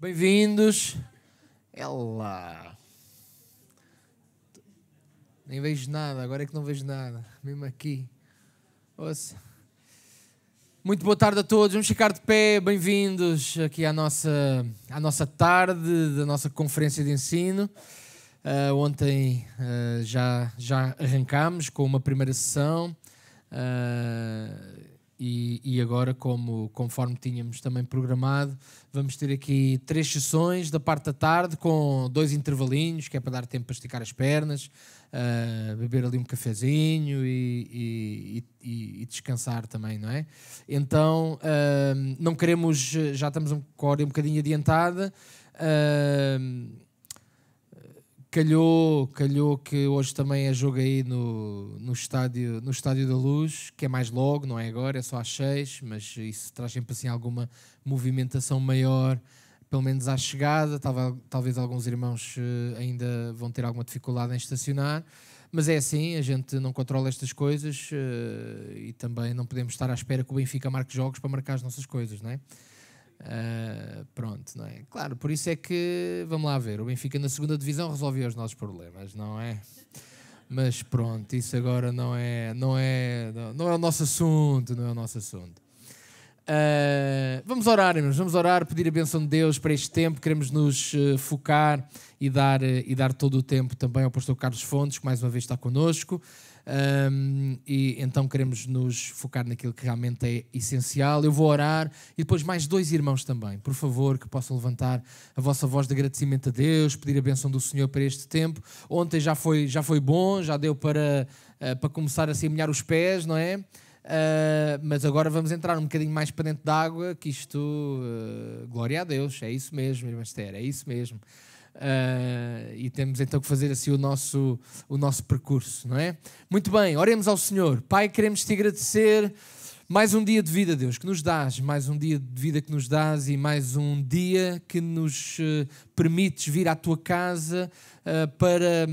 Bem-vindos. Ela. Nem vejo nada, agora é que não vejo nada. Mesmo aqui. Ouça. Muito boa tarde a todos. Vamos ficar de pé. Bem-vindos aqui à nossa tarde da nossa conferência de ensino. Ontem já arrancámos com uma primeira sessão. E agora, conforme tínhamos também programado, vamos ter aqui 3 sessões da parte da tarde com 2 intervalinhos, que é para dar tempo para esticar as pernas, beber ali um cafezinho e descansar também, não é? Então, não queremos, já estamos com a hora um bocadinho adiantada, Calhou que hoje também é jogo aí no Estádio da Luz, que é mais logo, não é agora, é só às 6, mas isso traz sempre assim alguma movimentação maior, pelo menos à chegada. Talvez alguns irmãos ainda vão ter alguma dificuldade em estacionar, mas é assim, a gente não controla estas coisas e também não podemos estar à espera que o Benfica marque jogos para marcar as nossas coisas, não é? Pronto, não é? Claro, por isso é que, vamos lá ver, o Benfica na segunda divisão resolveu os nossos problemas, não é? Mas pronto, isso agora não é o nosso assunto, não é o nosso assunto. Vamos orar, irmãos, vamos orar, pedir a bênção de Deus para este tempo. Queremos nos focar e dar todo o tempo também ao pastor Carlos Fontes, que mais uma vez está connosco. E então queremos nos focar naquilo que realmente é essencial. Eu vou orar e depois mais 2 irmãos também, por favor, que possam levantar a vossa voz de agradecimento a Deus, pedir a bênção do Senhor para este tempo. Ontem já foi bom, já deu para começar a se molhar os pés, não é? Mas agora vamos entrar um bocadinho mais para dentro da água, que isto, glória a Deus, é isso mesmo, irmã Esther, é isso mesmo. E temos então que fazer assim o nosso percurso, não é? Muito bem, oremos ao Senhor. Pai, queremos te agradecer mais um dia de vida, Deus, que nos dás, mais um dia de vida que nos dás e mais um dia que nos permites vir à tua casa para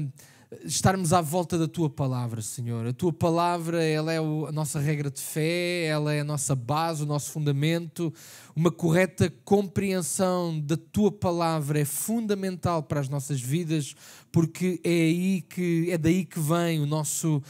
estarmos à volta da tua palavra, Senhor. A tua palavra, ela é a nossa regra de fé, ela é a nossa base, o nosso fundamento. Uma correta compreensão da tua palavra é fundamental para as nossas vidas, porque é daí que vem o nosso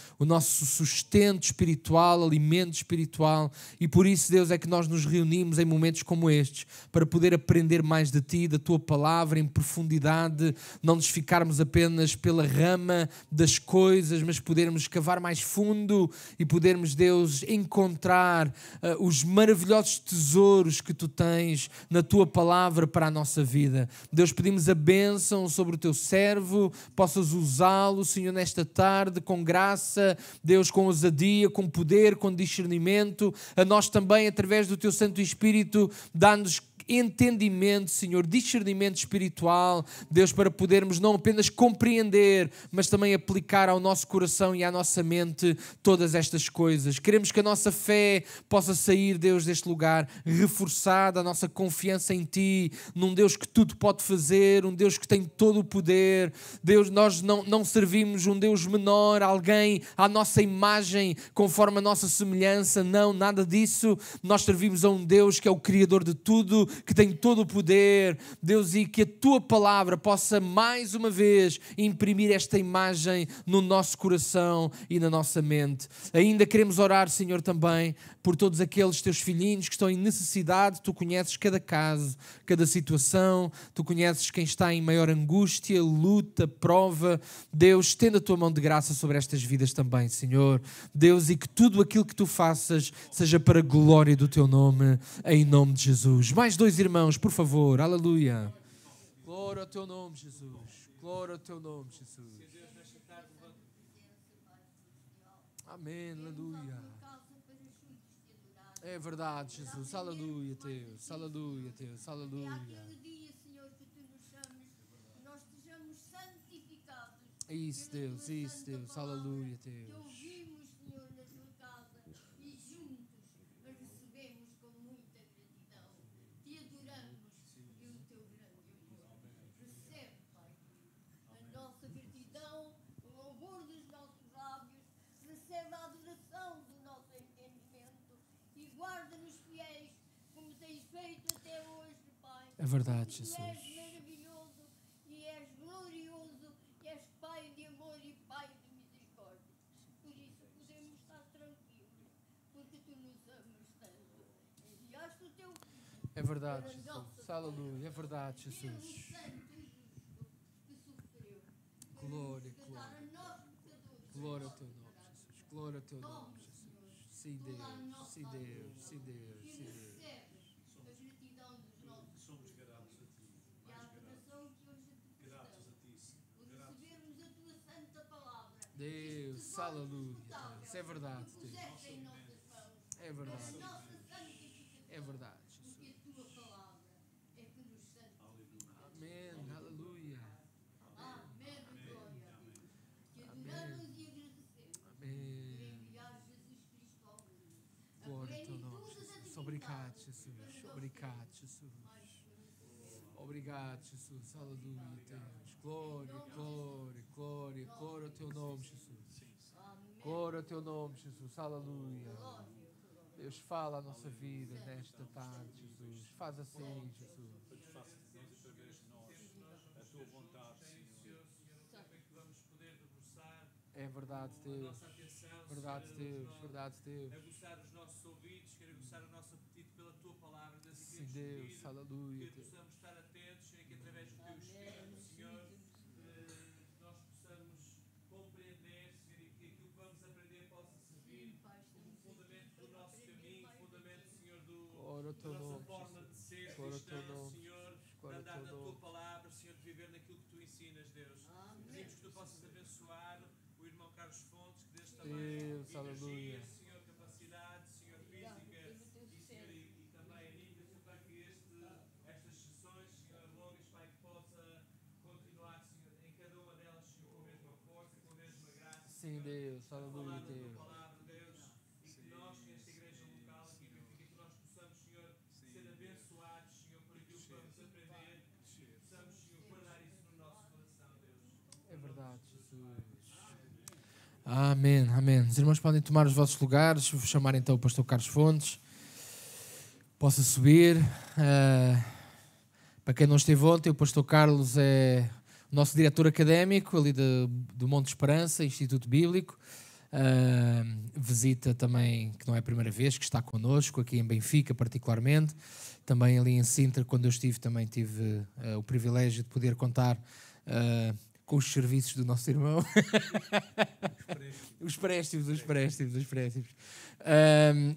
sustento espiritual, alimento espiritual, e por isso, Deus, é que nós nos reunimos em momentos como estes, para poder aprender mais de ti, da tua palavra, em profundidade, não nos ficarmos apenas pela rama das coisas, mas podermos cavar mais fundo e podermos, Deus, encontrar os maravilhosos tesouros que tu tens na tua palavra para a nossa vida. Deus, pedimos a bênção sobre o teu servo, possas usá-lo, Senhor, nesta tarde, com graça, Deus, com ousadia, com poder, com discernimento. A nós também, através do teu Santo Espírito, dá-nos entendimento, Senhor, discernimento espiritual, Deus, para podermos não apenas compreender, mas também aplicar ao nosso coração e à nossa mente todas estas coisas. Queremos que a nossa fé possa sair, Deus, deste lugar reforçada, a nossa confiança em Ti, num Deus que tudo pode fazer, um Deus que tem todo o poder. Deus, nós não servimos um Deus menor, alguém à nossa imagem, conforme a nossa semelhança, não, nada disso. Nós servimos a um Deus que é o Criador de tudo, que tem todo o poder, Deus, e que a tua palavra possa mais uma vez imprimir esta imagem no nosso coração e na nossa mente. Ainda queremos orar, Senhor, também por todos aqueles teus filhinhos que estão em necessidade. Tu conheces cada caso, cada situação, tu conheces quem está em maior angústia, luta, prova. Deus, estenda a tua mão de graça sobre estas vidas também, Senhor. Deus, e que tudo aquilo que tu faças seja para a glória do teu nome, em nome de Jesus. Mais 2 irmãos, por favor, aleluia. Glória ao teu nome, Jesus. Glória ao teu nome, Jesus. Amém, aleluia. É verdade, Jesus. Aleluia, Deus. Aleluia, Deus. Aleluia. Aquele dia, Senhor, que tu nos chames, nós sejamos santificados. Isso, Deus. Isso, Deus. Aleluia, Que Deus. ouvimos, Senhor, na tua casa e juntos a recebemos com muita gratidão. Te adoramos e o teu grande amor. Recebe, Pai, a nossa gratidão, o louvor dos nossos lábios, recebe a adoração do nosso entendimento e guarda-nos fiéis como tens feito até hoje, Pai. É verdade, Tu Jesus. és maravilhoso e és glorioso, e és Pai de amor e Pai de misericórdia. Por isso podemos estar tranquilos, porque tu nos amas tanto. Enviaste o teu Filho É verdade, para Jesus. nossa Aleluia. É verdade, Deus Jesus. santo e justo que sofreu para Glória, nos resgatar glória. a nós pecadores. Glória ao teu nome, Jesus. Glória ao teu nome, Toma, Jesus. Senhor, Sim, toda a Deus. nossa Sim, Deus. adoração Sim, Deus. e Sim, Deus. recebe a gratidão dos nossos Somos gratos a ti. e a adoração que hoje te Gratos a prestamos ti, Senhor. por Gratos. recebermos a tua santa palavra. Deus, Este tesouro aleluia. inesgotável Isso é verdade, que Deus. puseste em nossas mãos É para a verdade. nossa santificação. É verdade, Porque Jesus. a tua palavra é que nos santifica. Amém. Aleluia. Amém, glória a Deus. Te adoramos e agradecemos por Amém. enviar Jesus Cristo ao mundo. A Glória ao teu nome, plenitude da Jesus. divindade Obrigado, Jesus. para nós Obrigado, termos Jesus. mais conhecimento. Obrigado, Jesus. Aleluia, Deus. Glória, glória, glória, glória ao teu nome, Jesus. Amém. Glória ao teu nome, Jesus. Aleluia. Glória. Deus, fala a nossa vida nesta tarde, Jesus. Faz assim, Jesus. Para que faça de nós e através de nós a tua vontade, Senhor. É verdade, Deus. Verdade, Deus. Verdade, Deus. Aguçar os nossos ouvidos, quer aguçar o nosso apetite pela tua palavra, Deus, e Sim, queremos Deus. pedir Aleluia, que Deus. possamos estar atentos, Senhor, que através do teu Espírito, Senhor, nós possamos compreender, Senhor, e que aquilo que vamos aprender possa servir como fundamento do nosso caminho, fundamento, Senhor, Glória ao da teu nossa nome, forma de Jesus. ser Glória ao teu cristão, nome, Senhor, Jesus. de Glória ao andar teu na tua nome. palavra, Senhor, de viver naquilo que tu ensinas, Deus. Pedimos que tu possas abençoar o irmão Carlos Fontes, que Deus também Deus, aleluia. energia, Senhor, capacidade, Senhor, física e, Senhor, e também anímica, Senhor, para que estas sessões, Senhor, longas, Pai, que possa continuar, Senhor, em cada uma delas, Senhor, com a mesma força, com a mesma graça, Sim, Deus. falar Aleluia, da tua Deus. palavra, Deus, e que nós, nesta igreja local, aqui no Benfica, que nós possamos, Senhor, ser abençoados, Senhor, por aquilo que vamos aprender, e possamos, Senhor, guardar isso no nosso coração, Deus. É verdade, Jesus. Amém, amém. Os irmãos podem tomar os vossos lugares. Vou chamar então o pastor Carlos Fontes. Possa subir. Para quem não esteve ontem, o pastor Carlos é o nosso diretor académico ali do Monte Esperança, Instituto Bíblico. Visita também, que não é a primeira vez, que está connosco, aqui em Benfica particularmente. Também ali em Sintra, quando eu estive, também tive o privilégio de poder contar com os serviços do nosso irmão. Os préstimos.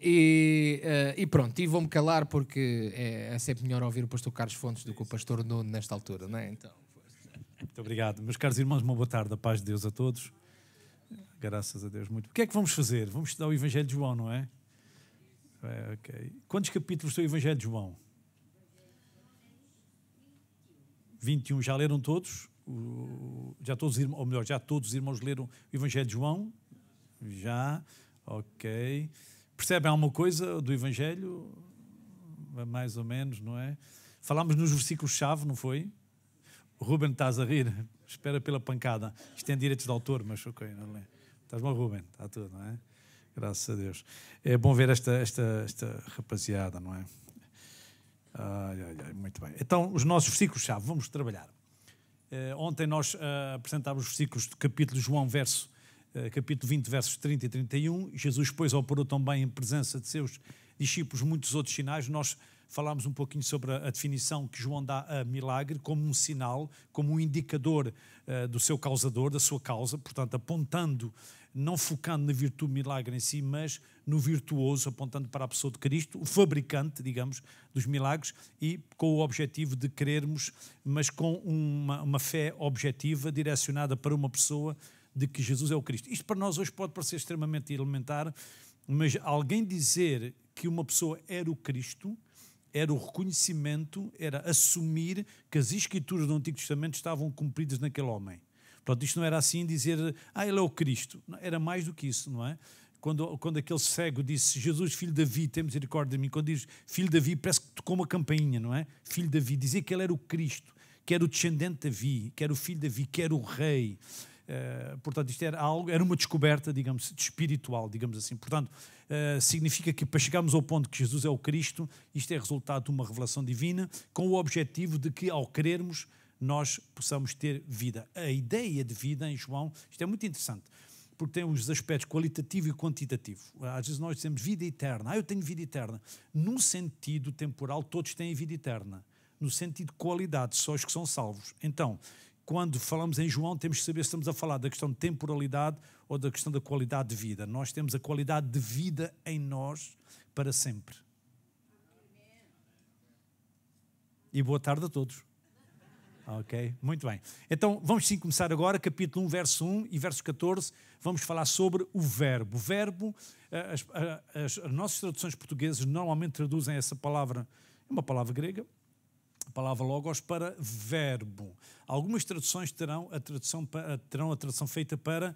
E pronto, e vou-me calar porque é sempre melhor ouvir o pastor Carlos Fontes do que o pastor Nuno nesta altura, não é? Então, Muito obrigado. Meus caros irmãos, uma boa tarde. A paz de Deus a todos. Graças a Deus. Muito. O que é que vamos fazer? Vamos estudar o Evangelho de João, não é? Ok. Quantos capítulos tem o Evangelho de João? 21. Já leram todos? Já todos os irmãos leram o Evangelho de João? Já. Ok. Percebem alguma coisa do Evangelho? Mais ou menos, não é? Falámos nos versículos-chave, não foi? O Ruben, estás a rir? Espera pela pancada. Isto tem direitos de autor, mas ok, não é? Estás bom, Ruben? Está tudo, não é? Graças a Deus. É bom ver esta rapaziada, não é? Muito bem. Então, os nossos versículos-chave, vamos trabalhar. Ontem nós apresentámos os versículos do capítulo de João, capítulo 20, versos 30 e 31. Jesus, pois, operou também em presença de seus discípulos muitos outros sinais. Nós falámos um pouquinho sobre a definição que João dá a milagre como um sinal, como um indicador do seu causador, da sua causa, portanto, apontando, não focando na virtude milagre em si, mas no virtuoso, apontando para a pessoa de Cristo, o fabricante, digamos, dos milagres, e com o objetivo de querermos, mas com uma fé objetiva, direcionada para uma pessoa de que Jesus é o Cristo. Isto para nós hoje pode parecer extremamente elementar, mas alguém dizer que uma pessoa era o Cristo, era o reconhecimento, era assumir que as Escrituras do Antigo Testamento estavam cumpridas naquele homem. Portanto, isto não era assim dizer, ele é o Cristo. Não, era mais do que isso, não é? Quando aquele cego disse, Jesus, filho de Davi, tem misericórdia de mim. Quando diz filho de Davi, parece que tocou uma campainha, não é? Filho de Davi, dizia que ele era o Cristo, que era o descendente de Davi, que era o filho de Davi, que era o rei. Portanto, isto era uma descoberta, digamos, espiritual, digamos assim. Portanto, significa que para chegarmos ao ponto que Jesus é o Cristo, isto é resultado de uma revelação divina, com o objetivo de que, ao crermos, nós possamos ter vida. A ideia de vida em João, isto é muito interessante, porque tem os aspectos qualitativo e quantitativo. Às vezes nós dizemos vida eterna. Eu tenho vida eterna. No sentido temporal, todos têm vida eterna. No sentido de qualidade, só os que são salvos. Então, quando falamos em João, temos que saber se estamos a falar da questão de temporalidade ou da questão da qualidade de vida. Nós temos a qualidade de vida em nós para sempre. E boa tarde a todos. Ok, muito bem. Então, vamos sim começar agora, capítulo 1, verso 1 e verso 14, vamos falar sobre o verbo. O verbo, as nossas traduções portuguesas normalmente traduzem essa palavra, é uma palavra grega, a palavra logos, para verbo. Algumas traduções terão a tradução feita para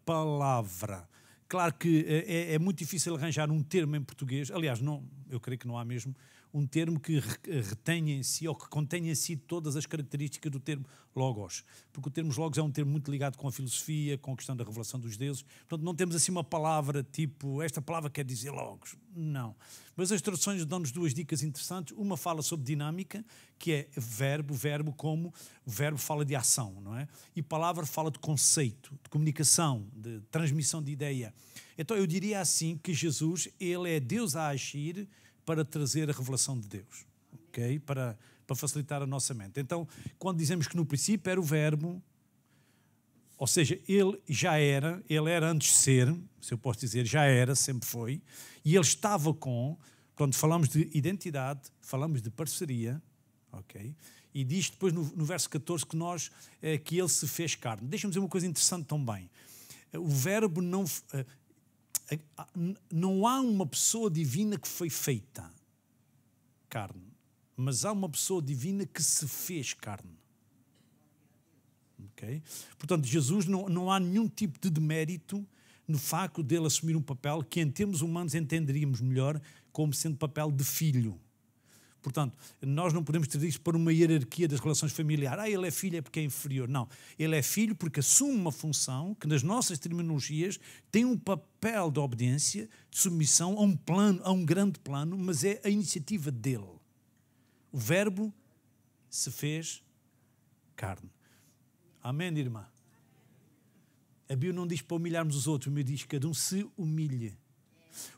palavra. Claro que é muito difícil arranjar um termo em português, aliás, não, eu creio que não há mesmo, um termo que retenha em si ou que contenha em si todas as características do termo logos. Porque o termo logos é um termo muito ligado com a filosofia, com a questão da revelação dos deuses. Portanto, não temos assim uma palavra tipo, esta palavra quer dizer logos. Não. Mas as traduções dão-nos duas dicas interessantes. Uma fala sobre dinâmica, que é verbo como o verbo fala de ação, não é? E palavra fala de conceito, de comunicação, de transmissão de ideia. Então, eu diria assim que Jesus, ele é Deus a agir para trazer a revelação de Deus, ok? Para facilitar a nossa mente. Então, quando dizemos que no princípio era o verbo, ou seja, ele era antes de ser, se eu posso dizer, já era, sempre foi, e ele estava com, quando falamos de identidade, falamos de parceria, ok? E diz depois no verso 14 que ele se fez carne. Deixa-me dizer uma coisa interessante também. O verbo não há uma pessoa divina que foi feita carne, mas há uma pessoa divina que se fez carne. Okay? Portanto, Jesus não há nenhum tipo de demérito no facto dele assumir um papel que em termos humanos entenderíamos melhor como sendo papel de filho. Portanto, nós não podemos trazer isto para uma hierarquia das relações familiares. Ele é filho é porque é inferior. Não. Ele é filho porque assume uma função que, nas nossas terminologias, tem um papel de obediência, de submissão a um plano, a um grande plano, mas é a iniciativa dele. O verbo se fez carne. Amém, irmã? A Bíblia não diz para humilharmos os outros, mas diz que cada um se humilhe.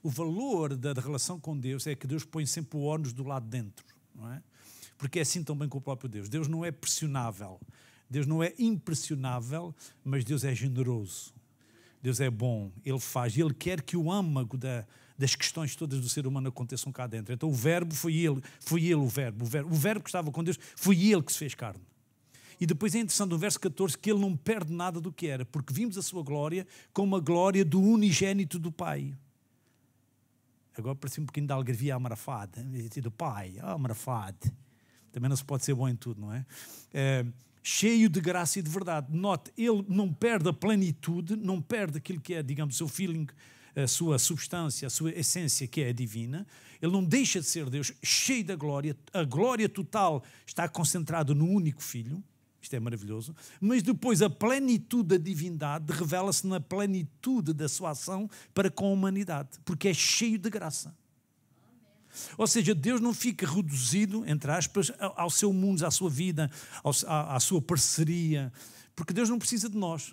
O valor da relação com Deus é que Deus põe sempre o ónus do lado de dentro, não é? Porque é assim também com o próprio Deus. Deus não é pressionável, Deus não é impressionável, mas Deus é generoso. Deus é bom, Ele faz, Ele quer que o âmago das questões todas do ser humano aconteçam cá dentro. Então o verbo foi ele o verbo que estava com Deus, foi Ele que se fez carne. E depois é interessante no verso 14 que Ele não perde nada do que era, porque vimos a sua glória como a glória do unigênito do Pai. Agora parece um bocadinho da algarvia amarafada, do pai, amarafado. Também não se pode ser bom em tudo, não é? Cheio de graça e de verdade. Note, ele não perde a plenitude, não perde aquilo que é, digamos, o seu feeling, a sua substância, a sua essência, que é a divina. Ele não deixa de ser Deus, cheio da glória. A glória total está concentrada no único Filho. Isto é maravilhoso. Mas depois a plenitude da divindade revela-se na plenitude da sua ação para com a humanidade, porque é cheio de graça. Ou seja, Deus não fica reduzido, entre aspas, ao seu mundo, à sua vida, à sua parceria, porque Deus não precisa de nós.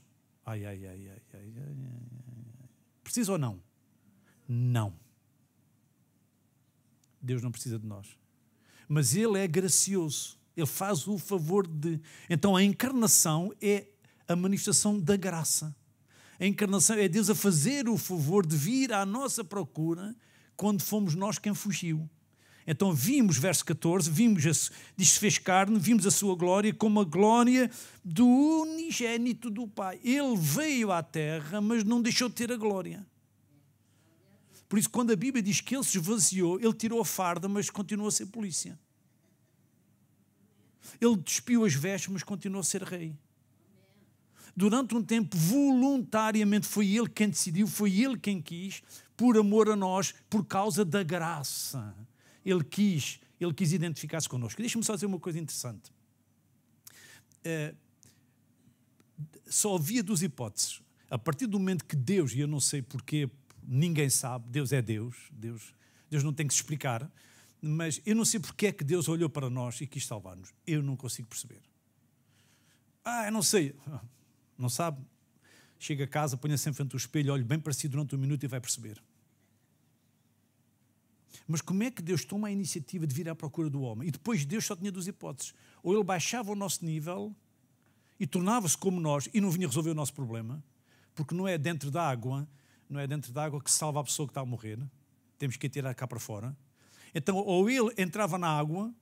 Precisa ou não? Não. Deus não precisa de nós. Mas Ele é gracioso. Ele faz o favor de... Então a encarnação é a manifestação da graça. A encarnação é Deus a fazer o favor de vir à nossa procura quando fomos nós quem fugiu. Então vimos, verso 14, diz que se fez carne, vimos a sua glória como a glória do unigênito do Pai. Ele veio à terra, mas não deixou de ter a glória. Por isso, quando a Bíblia diz que ele se esvaziou, ele tirou a farda, mas continuou a ser polícia. Ele despiu as vestes, mas continuou a ser rei. Durante um tempo, voluntariamente, foi ele quem decidiu, foi ele quem quis, por amor a nós, por causa da graça. Ele quis identificar-se connosco. Deixa-me só dizer uma coisa interessante. só havia duas hipóteses. A partir do momento que Deus, e eu não sei porquê, ninguém sabe, Deus é Deus, Deus não tem que se explicar, mas eu não sei porque é que Deus olhou para nós e quis salvar-nos. Eu não consigo perceber. Eu não sei. Não sabe? Chega a casa, põe-se em frente ao espelho, olha bem para si durante um minuto e vai perceber. Mas como é que Deus toma a iniciativa de vir à procura do homem? E depois Deus só tinha duas hipóteses. Ou ele baixava o nosso nível e tornava-se como nós e não vinha resolver o nosso problema, porque não é dentro da água que se salva a pessoa que está a morrer. Temos que a tirar cá para fora. Então, ou ele entrava na água,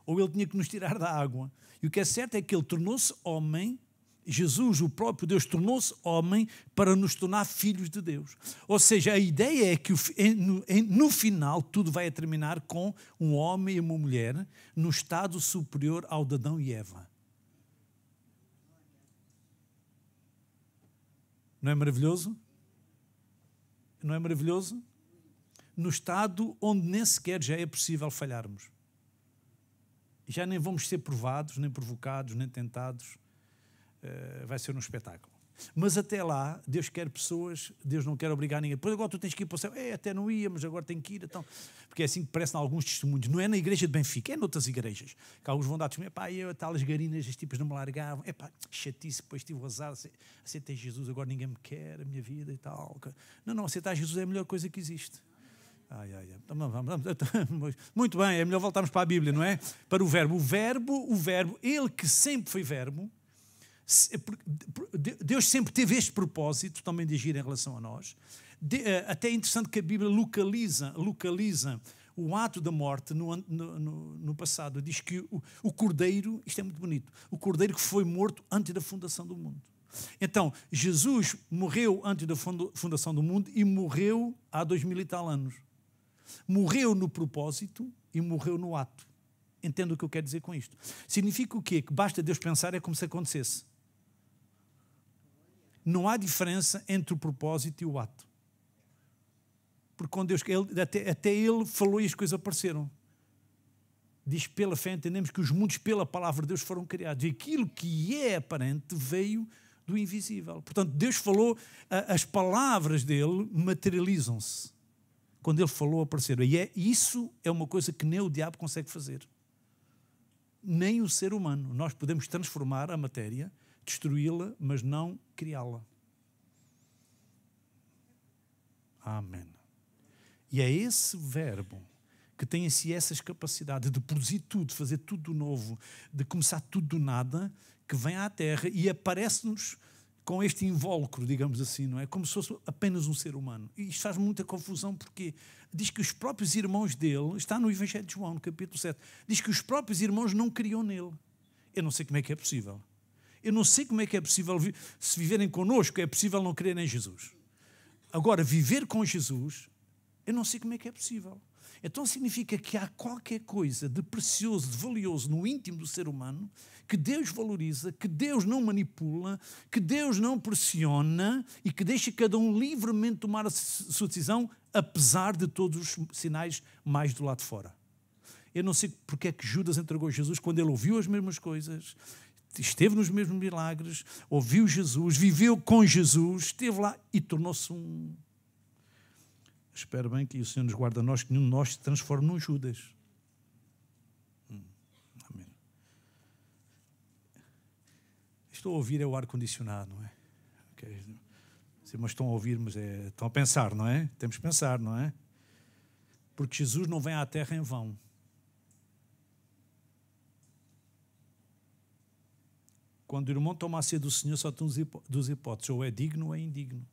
ou ele tinha que nos tirar da água. E o que é certo é que ele tornou-se homem. Jesus, o próprio Deus, tornou-se homem para nos tornar filhos de Deus. Ou seja, a ideia é que no final tudo vai terminar com um homem e uma mulher no estado superior ao de Adão e Eva. Não é maravilhoso? Não é maravilhoso? No estado onde nem sequer já é possível falharmos. Já nem vamos ser provados, nem provocados, nem tentados. Vai ser um espetáculo. Mas até lá, Deus quer pessoas, Deus não quer obrigar ninguém. Depois agora tu tens que ir para o céu. Até não ia, mas agora tenho que ir. Então. Porque é assim que parece em alguns testemunhos. Não é na igreja de Benfica, é noutras igrejas. Que alguns vão dar testemunho. Eu, talas garinas, estes tipos não me largavam. Chatice, depois tive o azar. Aceitei Jesus, agora ninguém me quer, a minha vida e tal. Não, aceitar Jesus é a melhor coisa que existe. Muito bem, é melhor voltarmos para a Bíblia, não é? Para o verbo. O verbo, ele que sempre foi verbo, Deus sempre teve este propósito também de agir em relação a nós. Até é interessante que a Bíblia localiza o ato da morte no passado. Diz que o cordeiro, isto é muito bonito, o cordeiro que foi morto antes da fundação do mundo. Então, Jesus morreu antes da fundação do mundo e morreu há 2000 e tal anos. Morreu no propósito e morreu no ato. Entendo o que eu quero dizer com isto. Significa o quê? Que basta Deus pensar, é como se acontecesse. Não há diferença entre o propósito e o ato. Porque quando Deus, até Ele falou e as coisas apareceram. Diz que pela fé entendemos que os mundos pela palavra de Deus foram criados. E aquilo que é aparente veio do invisível. Portanto, Deus falou, as palavras dele materializam-se. Quando ele falou, apareceram. E isso é uma coisa que nem o diabo consegue fazer. Nem o ser humano. Nós podemos transformar a matéria, destruí-la, mas não criá-la. Amém. E é esse verbo que tem em si essas capacidades de produzir tudo, de fazer tudo de novo, de começar tudo do nada, que vem à Terra e aparece-nos com este invólucro, digamos assim, não é? Como se fosse apenas um ser humano. E isto faz muita confusão porque diz que os próprios irmãos dele, está no Evangelho de João, no capítulo 7, diz que os próprios irmãos não criam nele. Eu não sei como é que é possível. Eu não sei como é que é possível, se viverem connosco, é possível não crer em Jesus. Agora, viver com Jesus, eu não sei como é que é possível. Então significa que há qualquer coisa de precioso, de valioso no íntimo do ser humano que Deus valoriza, que Deus não manipula, que Deus não pressiona e que deixa cada um livremente tomar a sua decisão, apesar de todos os sinais mais do lado de fora. Eu não sei porque é que Judas entregou Jesus quando ele ouviu as mesmas coisas, esteve nos mesmos milagres, ouviu Jesus, viveu com Jesus, esteve lá e tornou-se um... Espero bem que o Senhor nos guarde a nós, que nenhum de nós se transforme num Judas. Amém. Estou a ouvir é o ar-condicionado, não é? Okay. Mas estão a ouvir, mas estão a pensar, não é? Temos que pensar, não é? Porque Jesus não vem à Terra em vão. Quando o irmão toma a ceia do Senhor, só tem duas hipóteses, ou é digno ou é indigno.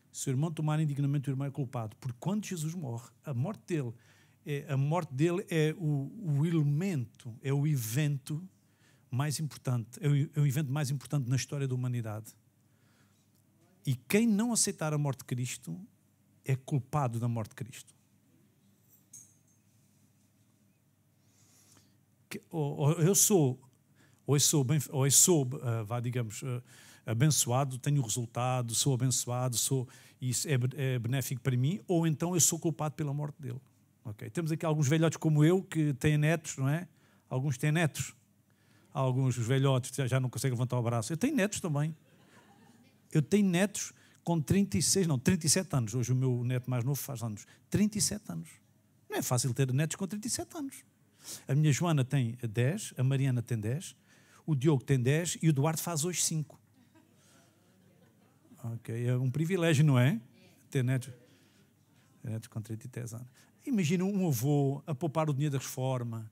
Se o irmão tomar indignamente, o irmão é culpado. Porque quando Jesus morre, a morte dele é o elemento, é o evento mais importante, é o evento mais importante na história da humanidade. E quem não aceitar a morte de Cristo é culpado da morte de Cristo. Ou eu sou abençoado, tenho resultado, sou abençoado, isso é benéfico para mim, ou então eu sou culpado pela morte dele. Ok. Temos aqui alguns velhotes como eu que têm netos, não é? Alguns têm netos. Alguns os velhotes já não conseguem levantar o braço. Eu tenho netos também. Eu tenho netos com 37 anos. Hoje o meu neto mais novo faz anos. 37 anos. Não é fácil ter netos com 37 anos. A minha Joana tem 10, a Mariana tem 10, o Diogo tem 10 e o Eduardo faz hoje 5. Ok, é um privilégio, não é? Ter netos com 33 anos. Imagina um avô a poupar o dinheiro da reforma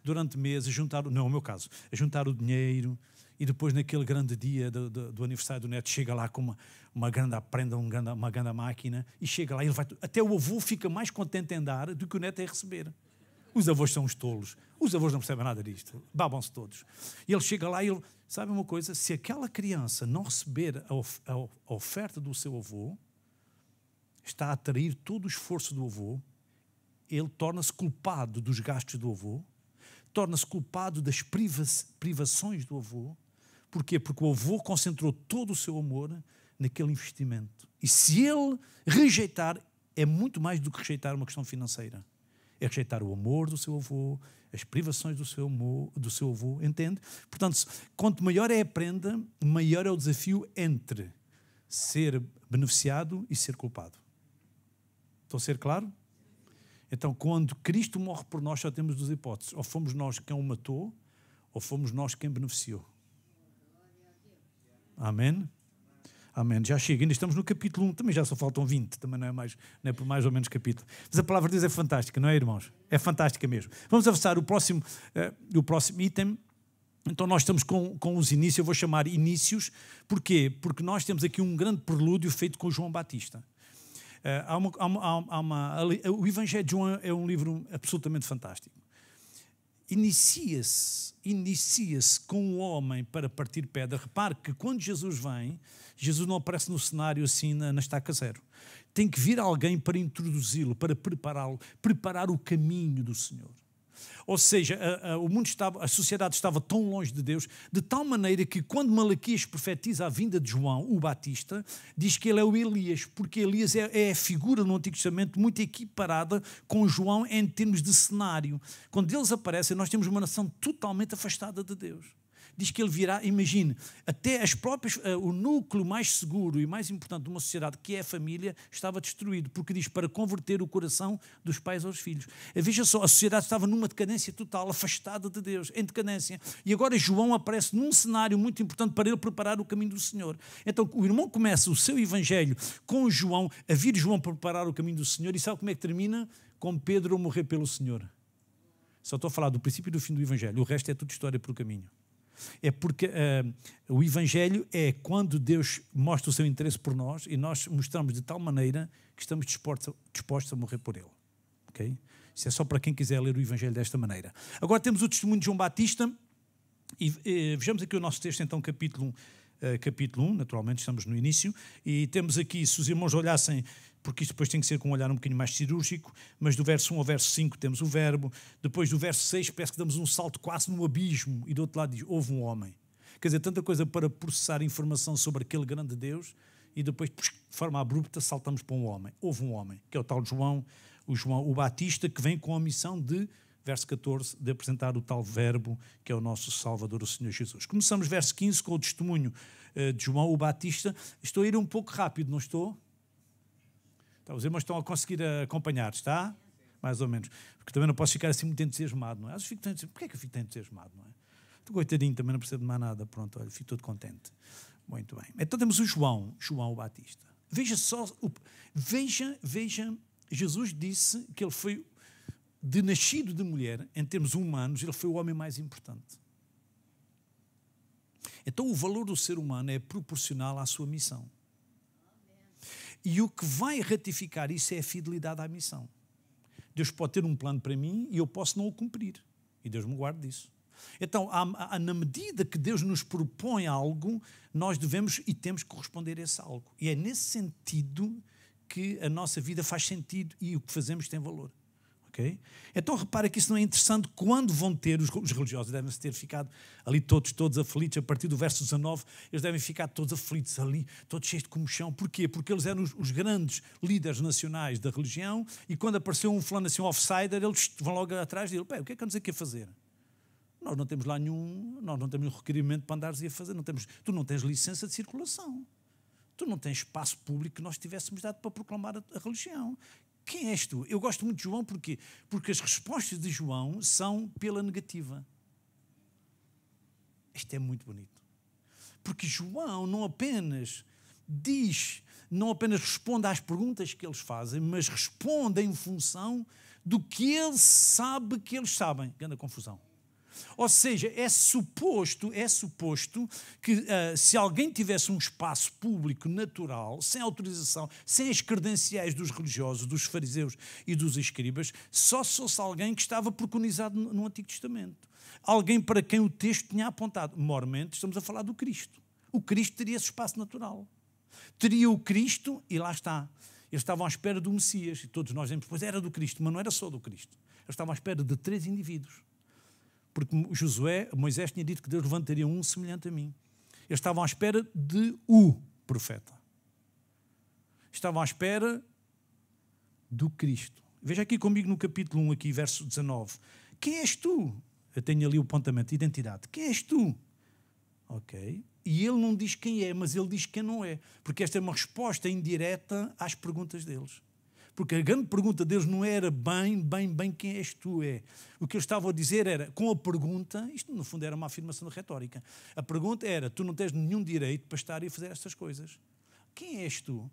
durante meses, a juntar, não é o meu caso, a juntar o dinheiro e depois naquele grande dia do aniversário do neto chega lá com uma grande prenda, uma grande máquina e chega lá e ele vai, até o avô fica mais contente em dar do que o neto é receber. Os avós são os tolos. Os avós não percebem nada disto. Babam-se todos. E ele chega lá e ele... Sabe uma coisa? Se aquela criança não receber a oferta do seu avô, está a atrair todo o esforço do avô, ele torna-se culpado dos gastos do avô, torna-se culpado das privações do avô. Porquê? Porque o avô concentrou todo o seu amor naquele investimento. E se ele rejeitar, é muito mais do que rejeitar uma questão financeira. É rejeitar o amor do seu avô, as privações do seu avô, entende? Portanto, quanto maior é a prenda, maior é o desafio entre ser beneficiado e ser culpado. Estou a ser claro? Então, quando Cristo morre por nós, só temos duas hipóteses. Ou fomos nós quem o matou, ou fomos nós quem beneficiou. Amém? Amém. Já chega. Ainda estamos no capítulo 1. Também já só faltam 20. Também não é por mais ou menos capítulo. Mas a palavra de Deus é fantástica, não é, irmãos? É fantástica mesmo. Vamos avançar o próximo item. Então nós estamos com os inícios. Eu vou chamar inícios. Porquê? Porque nós temos aqui um grande prelúdio feito com João Batista. O Evangelho de João é um livro absolutamente fantástico. Inicia-se com um homem para partir pedra. Repare que quando Jesus vem, Jesus não aparece no cenário assim na estaca zero. Tem que vir alguém para introduzi-lo, para prepará-lo, preparar o caminho do Senhor. Ou seja, a sociedade estava tão longe de Deus, de tal maneira que quando Malaquias profetiza a vinda de João, o Batista, diz que ele é o Elias, porque Elias é a figura no Antigo Testamento muito equiparada com João em termos de cenário. Quando eles aparecem, nós temos uma nação totalmente afastada de Deus. Diz que ele virá, imagine, até o núcleo mais seguro e mais importante de uma sociedade, que é a família, estava destruído, porque diz para converter o coração dos pais aos filhos. Veja só, a sociedade estava numa decadência total, afastada de Deus, em decadência. E agora João aparece num cenário muito importante para ele preparar o caminho do Senhor. Então o irmão começa o seu evangelho com João, a vir João preparar o caminho do Senhor, e sabe como é que termina? Com Pedro a morrer pelo Senhor. Só estou a falar do princípio e do fim do evangelho, o resto é tudo história pelo caminho. É porque o Evangelho é quando Deus mostra o seu interesse por nós e nós mostramos de tal maneira que estamos dispostos a morrer por Ele. Okay? Isso é só para quem quiser ler o Evangelho desta maneira. Agora temos o testemunho de João Batista e vejamos aqui o nosso texto, então, capítulo 1, naturalmente estamos no início, e temos aqui, se os irmãos olhassem, porque isto depois tem que ser com um olhar um bocadinho mais cirúrgico, mas do verso 1 ao verso 5 temos o verbo, depois do verso 6 parece que damos um salto quase no abismo, e do outro lado diz, houve um homem. Quer dizer, tanta coisa para processar informação sobre aquele grande Deus, e depois, de forma abrupta, saltamos para um homem. Houve um homem, que é o tal João, o Batista, que vem com a missão de, verso 14, de apresentar o tal verbo, que é o nosso Salvador, o Senhor Jesus. Começamos verso 15 com o testemunho de João, o Batista. Estou a ir um pouco rápido, não estou? Então, os irmãos estão a conseguir acompanhar, está? Mais ou menos. Porque também não posso ficar assim muito entusiasmado, não é? Porquê é que eu fico tão entusiasmado, não é? Estou coitadinho, também não percebo de mais nada. Pronto, olha, fico todo contente. Muito bem. Então temos o João o Batista. Veja só, veja, Jesus disse que ele foi, de nascido de mulher, em termos humanos, ele foi o homem mais importante. Então o valor do ser humano é proporcional à sua missão. E o que vai ratificar isso é a fidelidade à missão. Deus pode ter um plano para mim e eu posso não o cumprir. E Deus me guarde disso. Então, na medida que Deus nos propõe algo, nós devemos e temos que corresponder a esse algo. E é nesse sentido que a nossa vida faz sentido e o que fazemos tem valor. Ok? Então repara que isso não é interessante quando vão ter, os religiosos devem ter ficado ali todos aflitos, a partir do verso 19, eles devem ficar todos aflitos ali, todos cheios de comichão. Porquê? Porque eles eram os grandes líderes nacionais da religião e quando apareceu um fulano assim, um outsider, eles vão logo atrás e dizem, o que é que andas aqui a fazer? Nós não temos lá nós não temos nenhum requerimento para andares a fazer, tu não tens licença de circulação, tu não tens espaço público que nós tivéssemos dado para proclamar a religião. Quem és tu? Eu gosto muito de João porque as respostas de João são pela negativa. Isto é muito bonito. Porque João não apenas responde às perguntas que eles fazem, mas responde em função do que ele sabe que eles sabem. Grande confusão. Ou seja, é suposto que se alguém tivesse um espaço público natural, sem autorização, sem as credenciais dos religiosos, dos fariseus e dos escribas, só se fosse alguém que estava preconizado no Antigo Testamento. Alguém para quem o texto tinha apontado. Mormente, estamos a falar do Cristo. O Cristo teria esse espaço natural. Teria o Cristo, e lá está. Eles estavam à espera do Messias, e todos nós dizemos, pois era do Cristo, mas não era só do Cristo. Eles estavam à espera de 3 indivíduos. Porque Moisés tinha dito que Deus levantaria um semelhante a mim. Eles estavam à espera de o profeta. Estavam à espera do Cristo. Veja aqui comigo no capítulo 1, aqui, verso 19. Quem és tu? Eu tenho ali o apontamento de identidade. Quem és tu? Ok. E ele não diz quem é, mas ele diz quem não é. Porque esta é uma resposta indireta às perguntas deles. Porque a grande pergunta deles não era bem quem és tu, é. O que eles estavam a dizer era, com a pergunta, isto no fundo era uma afirmação retórica, a pergunta era, tu não tens nenhum direito para estar e a fazer estas coisas. Quem és tu?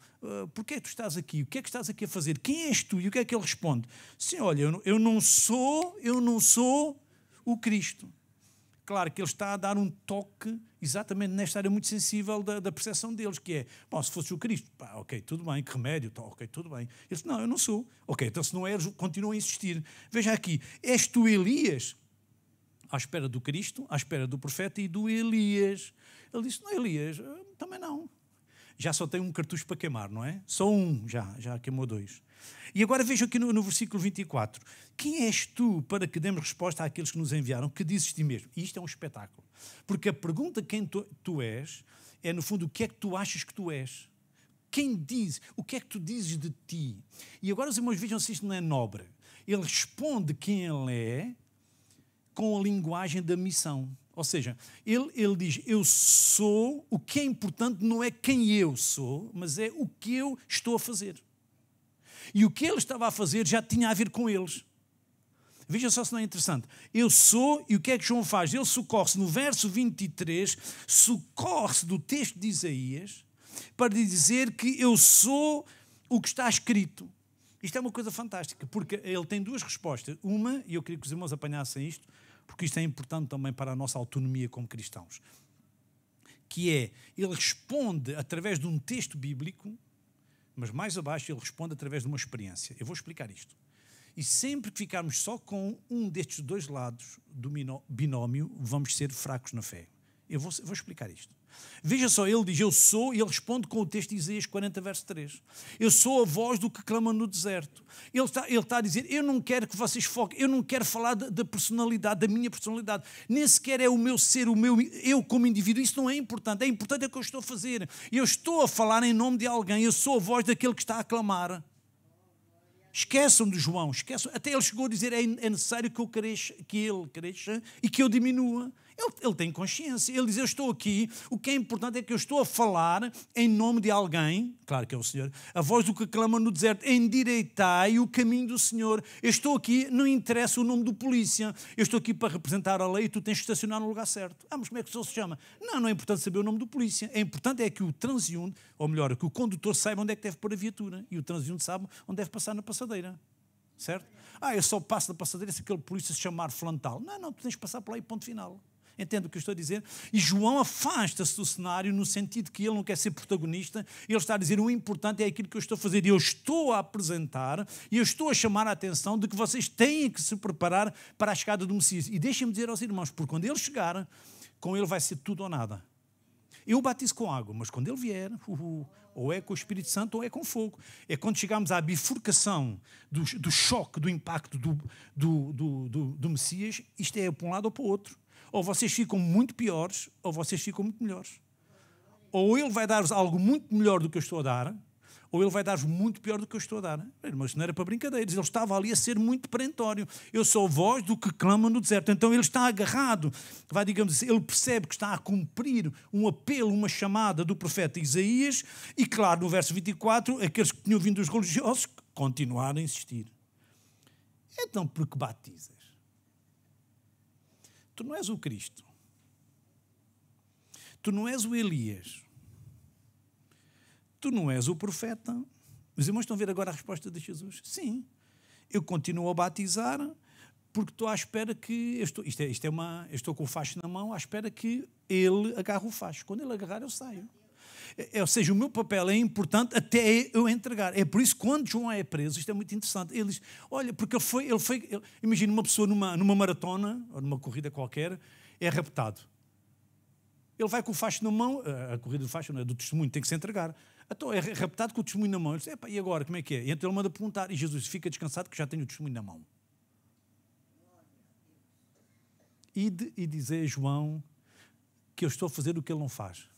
Porquê é que tu estás aqui? O que é que estás aqui a fazer? Quem és tu? E o que é que ele responde? Sim, olha, eu não sou o Cristo. Claro que ele está a dar um toque exatamente nesta área muito sensível da percepção deles, que é, bom, se fosse o Cristo, pá, ok, tudo bem, que remédio, tá, ok, tudo bem. Ele disse, não, eu não sou. Ok, então se não eres, continua a insistir. Veja aqui, és tu Elias? À espera do Cristo, à espera do profeta e do Elias. Ele disse, não, Elias, também não. Já só tem um cartucho para queimar, não é? Só um, já queimou 2. E agora veja aqui no versículo 24. Quem és tu para que demos resposta àqueles que nos enviaram? Que dizes de ti mesmo? E isto é um espetáculo. Porque a pergunta quem tu és é, no fundo, o que é que tu achas que tu és? Quem diz? O que é que tu dizes de ti? E agora os irmãos vejam se isto não é nobre. Ele responde quem ele é com a linguagem da missão. Ou seja, ele diz, eu sou, o que é importante não é quem eu sou, mas é o que eu estou a fazer. E o que ele estava a fazer já tinha a ver com eles. Veja só se não é interessante. Eu sou, e o que é que João faz? Ele socorre-se no verso 23, socorre-se do texto de Isaías, para dizer que eu sou o que está escrito. Isto é uma coisa fantástica, porque ele tem 2 respostas. Uma, e eu queria que os irmãos apanhassem isto, porque isto é importante também para a nossa autonomia como cristãos, que é, ele responde através de um texto bíblico, mas mais abaixo ele responde através de uma experiência. Eu vou explicar isto. E sempre que ficarmos só com um destes 2 lados do binómio, vamos ser fracos na fé. Eu vou explicar isto. Veja só, ele diz, eu sou, e ele responde com o texto de Isaías 40, verso 3. Eu sou a voz do que clama no deserto. Ele está a dizer, eu não quero que vocês foquem, eu não quero falar da personalidade, da minha personalidade. Nem sequer é o meu ser, eu como indivíduo. Isso não é importante. É importante o que eu estou a fazer. Eu estou a falar em nome de alguém. Eu sou a voz daquele que está a clamar. Esqueçam de João, esqueçam. Até ele chegou a dizer, é necessário que ele cresça e que eu diminua. Ele tem consciência. Ele diz, eu estou aqui, o que é importante é que eu estou a falar em nome de alguém, claro que é o Senhor, a voz do que clama no deserto, endireitai o caminho do Senhor. Eu estou aqui, não interessa o nome do polícia, eu estou aqui para representar a lei e tu tens que estacionar no lugar certo. Mas como é que o Senhor se chama? Não é importante saber o nome do polícia. É importante é que o transeunte, ou melhor, que o condutor saiba onde é que deve pôr a viatura e o transeunte sabe onde deve passar na passadeira. Certo? Eu só passo na passadeira se aquele polícia se chamar flantal. Não, tu tens que passar por lá e ponto final. Entende o que eu estou a dizer? E João afasta-se do cenário no sentido que ele não quer ser protagonista. Ele está a dizer, o importante é aquilo que eu estou a fazer. E eu estou a apresentar, e eu estou a chamar a atenção de que vocês têm que se preparar para a chegada do Messias. E deixem-me dizer aos irmãos, porque quando ele chegar, com ele vai ser tudo ou nada. Eu batizo com água, mas quando ele vier, Ou é com o Espírito Santo ou é com fogo. É quando chegamos à bifurcação do choque, do impacto do Messias, isto é para um lado ou para o outro. Ou vocês ficam muito piores, ou vocês ficam muito melhores. Ou ele vai dar-vos algo muito melhor do que eu estou a dar, ou ele vai dar-vos muito pior do que eu estou a dar. Mas não era para brincadeiras, ele estava ali a ser muito perentório. Eu sou a voz do que clama no deserto. Então ele está agarrado, digamos assim, ele percebe que está a cumprir um apelo, uma chamada do profeta Isaías, e claro, no verso 24, aqueles que tinham vindo dos religiosos continuaram a insistir. Então, por que batizas? Tu não és o Cristo. Tu não és o Elias. Tu não és o profeta. Os irmãos estão a ver agora a resposta de Jesus? Sim. Eu continuo a batizar porque estou à espera que... Eu estou com o facho na mão à espera que ele agarre o facho. Quando ele agarrar, eu saio. Ou seja, o meu papel é importante até eu entregar. É por isso que quando João é preso, isto é muito interessante, ele diz, olha, porque imagina uma pessoa numa maratona, ou numa corrida qualquer, é raptado. Ele vai com o facho na mão, a corrida do facho, não é, do testemunho, tem que se entregar. Então é raptado com o testemunho na mão. Ele diz, e agora, como é que é? E então ele manda perguntar, e Jesus fica descansado que já tem o testemunho na mão. E dizer a João que eu estou a fazer o que ele não faz.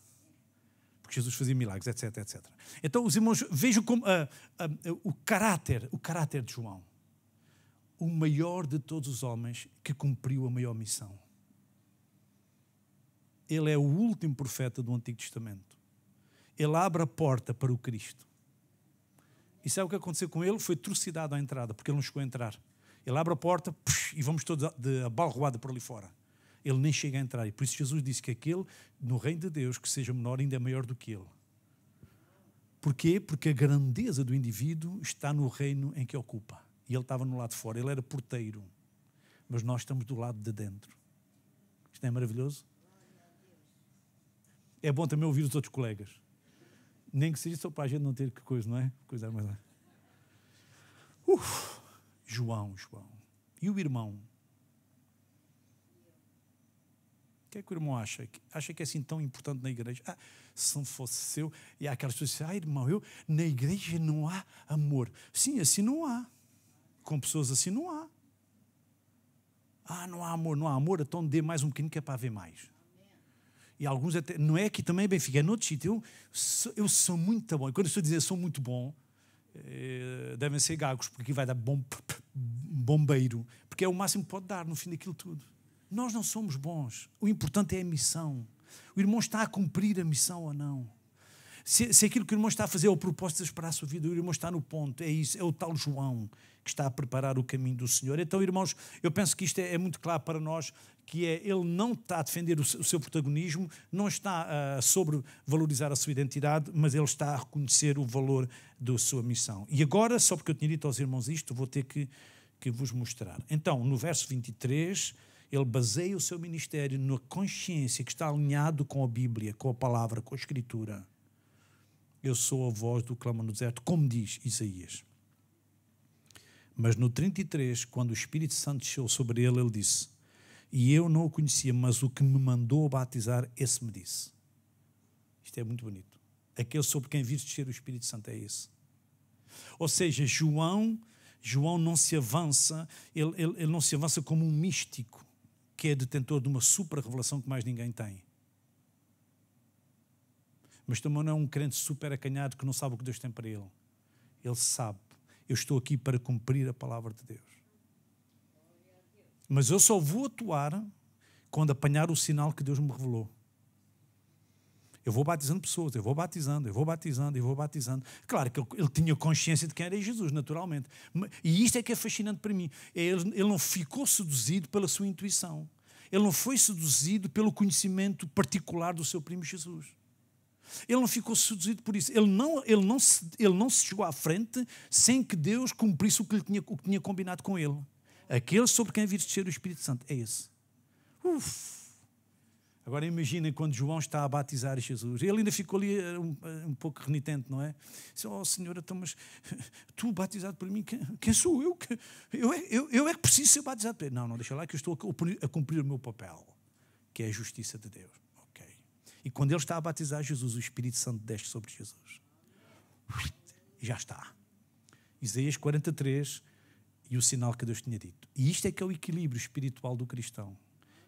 Porque Jesus fazia milagres, etc, etc. Então os irmãos, vejam como o caráter de João. O maior de todos os homens que cumpriu a maior missão. Ele é o último profeta do Antigo Testamento. Ele abre a porta para o Cristo. E sabe o que aconteceu com ele? Foi trucidado à entrada, porque ele não chegou a entrar. Ele abre a porta e vamos todos de abalroada por ali fora. Ele nem chega a entrar. E por isso Jesus disse que aquele, no reino de Deus, que seja menor, ainda é maior do que ele. Porquê? Porque a grandeza do indivíduo está no reino em que ocupa. E ele estava no lado de fora. Ele era porteiro. Mas nós estamos do lado de dentro. Isto não é maravilhoso? É bom também ouvir os outros colegas. Nem que seja só para a gente não ter que coisa, não é? Coisa mais lá. João. E o irmão? O que é que o irmão acha? Acha que é assim tão importante na igreja? Se não fosse seu... E há aquelas pessoas que dizem, irmão, na igreja não há amor. Sim, assim não há. Com pessoas assim não há. Não há amor, então dê mais um bocadinho que é para haver mais. E alguns até, não é aqui também Benfica, é noutro sítio. Eu sou muito bom. E quando eu estou a dizer sou muito bom, devem ser gagos, porque aqui vai dar bombeiro. Porque é o máximo que pode dar no fim daquilo tudo. Nós não somos bons. O importante é a missão. O irmão está a cumprir a missão ou não. Se aquilo que o irmão está a fazer é o propósito de esperar a sua vida, o irmão está no ponto. É isso, é o tal João que está a preparar o caminho do Senhor. Então, irmãos, eu penso que isto é muito claro para nós, que ele não está a defender o seu protagonismo, não está a sobrevalorizar a sua identidade, mas ele está a reconhecer o valor da sua missão. E agora, só porque eu tinha dito aos irmãos isto, vou ter que vos mostrar. Então, no verso 23, ele baseia o seu ministério na consciência que está alinhado com a Bíblia, com a palavra, com a Escritura. Eu sou a voz do clama no deserto, como diz Isaías. Mas no 33, quando o Espírito Santo desceu sobre ele, ele disse, e eu não o conhecia, mas o que me mandou batizar, esse me disse. Isto é muito bonito. Aquele sobre quem viste descer o Espírito Santo é esse. Ou seja, João não se avança, ele não se avança como um místico, que é detentor de uma super revelação que mais ninguém tem. Mas também não é um crente super acanhado que não sabe o que Deus tem para ele. Ele sabe. Eu estou aqui para cumprir a palavra de Deus. Mas eu só vou atuar quando apanhar o sinal que Deus me revelou. Eu vou batizando pessoas, eu vou batizando. Claro que ele tinha consciência de quem era Jesus, naturalmente. E isto é que é fascinante para mim. Ele não ficou seduzido pela sua intuição. Ele não foi seduzido pelo conhecimento particular do seu primo Jesus. Ele não ficou seduzido por isso. Ele não se chegou à frente sem que Deus cumprisse o que tinha combinado com ele. Aquele sobre quem viste descer o Espírito Santo. É esse. Agora imaginem quando João está a batizar Jesus. Ele ainda ficou ali um pouco renitente, não é? Disse, Senhor, então, mas tu batizado por mim, quem sou eu? Eu é que preciso ser batizado por ele. Não, deixa lá que eu estou a cumprir o meu papel, que é a justiça de Deus. E quando ele está a batizar Jesus, o Espírito Santo desce sobre Jesus. E já está. Isaías 43 e o sinal que Deus tinha dito. E isto é que é o equilíbrio espiritual do cristão.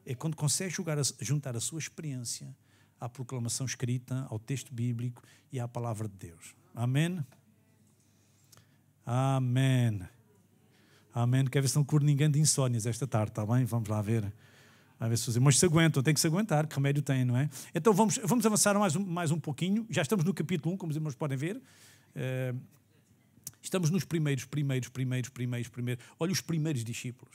É quando consegue juntar a sua experiência à proclamação escrita, ao texto bíblico e à palavra de Deus. Amém? Amém. Amém. Quer ver se não curo ninguém de insónias esta tarde, está bem? Vamos lá ver. A ver se os irmãos se aguentam, tem que se aguentar, que remédio tem, não é? Então vamos avançar mais um pouquinho. Já estamos no capítulo 1, como os irmãos podem ver. Estamos nos primeiros. Olha, os primeiros discípulos.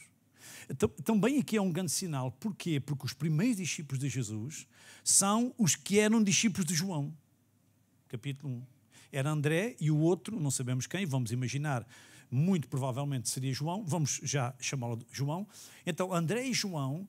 Também aqui é um grande sinal. Porquê? Porque os primeiros discípulos de Jesus são os que eram discípulos de João. Capítulo 1. Era André e o outro, não sabemos quem, vamos imaginar, muito provavelmente seria João, vamos já chamá-lo de João. Então, André e João,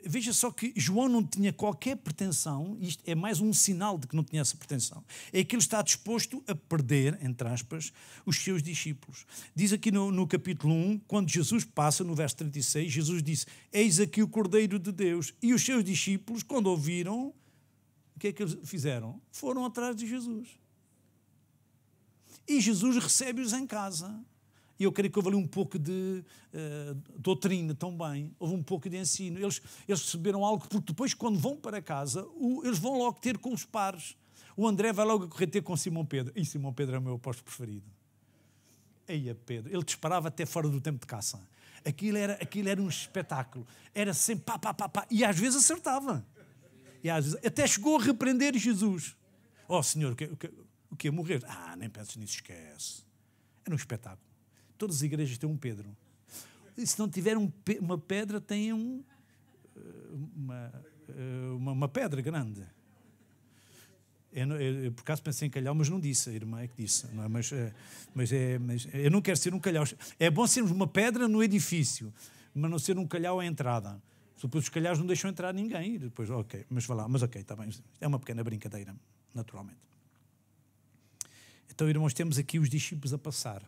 veja só que João não tinha qualquer pretensão, isto é mais um sinal de que não tinha essa pretensão, é que ele está disposto a perder, entre aspas, os seus discípulos. Diz aqui no capítulo 1, quando Jesus passa, no verso 36, Jesus disse, eis aqui o Cordeiro de Deus. E os seus discípulos, quando ouviram, o que é que eles fizeram? Foram atrás de Jesus. E Jesus recebe-os em casa. E eu creio que houve ali um pouco de doutrina também, houve um pouco de ensino. Eles receberam algo, porque depois, quando vão para casa, eles vão logo ter com os pares. O André vai logo a correr ter com Simão Pedro. E Simão Pedro é o meu apóstolo preferido. Eia Pedro, ele disparava até fora do tempo de caça. Aquilo era um espetáculo. Era sempre pá. E às vezes acertava. E às vezes, até chegou a repreender Jesus. Oh Senhor, o que é morrer? Nem penses nisso, esquece. Era um espetáculo. Todas as igrejas têm um Pedro. E se não tiver uma pedra, tem uma pedra grande. Eu, por acaso, pensei em calhau, mas não disse. A irmã é que disse. Não é? Mas eu não quero ser um calhau. É bom sermos uma pedra no edifício, mas não ser um calhau à entrada. Depois os calhaus não deixam entrar ninguém. E depois, ok, mas vá lá. Mas ok, está bem. É uma pequena brincadeira, naturalmente. Então, irmãos, temos aqui os discípulos a passar.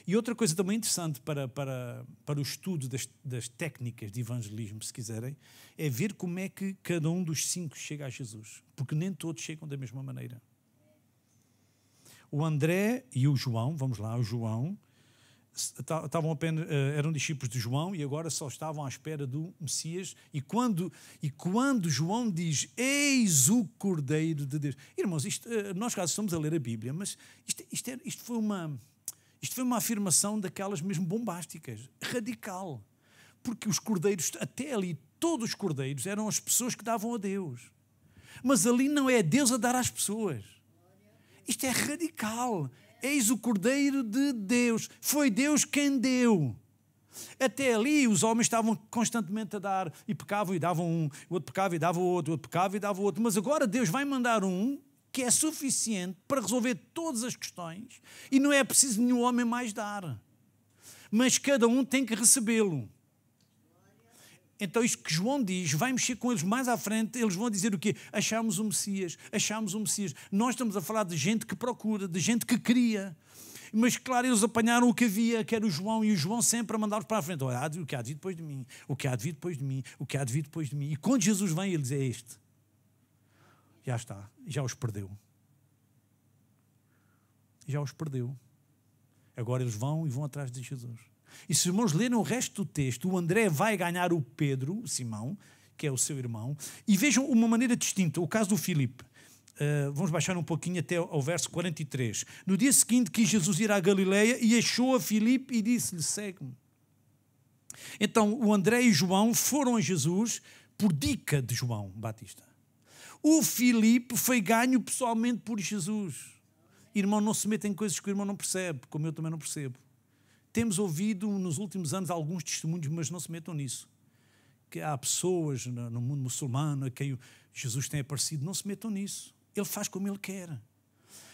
E outra coisa também interessante para o estudo das técnicas de evangelismo, se quiserem, é ver como é que cada um dos 5 chega a Jesus. Porque nem todos chegam da mesma maneira. O André e o João, vamos lá, o João, eram discípulos de João e agora só estavam à espera do Messias. E quando João diz, eis o Cordeiro de Deus. Irmãos, nós caso estamos a ler a Bíblia, mas isto foi uma afirmação daquelas mesmo bombásticas, radical. Porque os cordeiros, até ali, todos os cordeiros eram as pessoas que davam a Deus. Mas ali não é Deus a dar às pessoas. Isto é radical. Eis o Cordeiro de Deus. Foi Deus quem deu. Até ali os homens estavam constantemente a dar e pecavam e davam um, o outro pecava e dava o outro pecava e dava o outro. Mas agora Deus vai mandar um que é suficiente para resolver todas as questões e não é preciso nenhum homem mais dar. Mas cada um tem que recebê-lo. Então isto que João diz, vai mexer com eles mais à frente, eles vão dizer o quê? Achámos o Messias, achámos o Messias. Nós estamos a falar de gente que procura, de gente que cria. Mas claro, eles apanharam o que havia, que era o João, e o João sempre a mandar-os para a frente. Olha, o que há de vir depois de mim, o que há de vir depois de mim, o que há de vir depois de mim. E quando Jesus vem, ele diz, é este. Já está, já os perdeu. Já os perdeu. Agora eles vão atrás de Jesus. E se os irmãos lerem o resto do texto, o André vai ganhar o Pedro, o Simão, que é o seu irmão, e vejam uma maneira distinta, o caso do Filipe. Vamos baixar um pouquinho até ao verso 43. No dia seguinte quis Jesus ir à Galileia e achou a Filipe e disse-lhe, segue-me. Então o André e João foram a Jesus por dica de João Batista. O Filipe foi ganho pessoalmente por Jesus. Irmão, não se meta em coisas que o irmão não percebe, como eu também não percebo. Temos ouvido nos últimos anos alguns testemunhos, mas não se metam nisso. Que há pessoas no mundo muçulmano a quem Jesus tem aparecido, não se metam nisso. Ele faz como ele quer.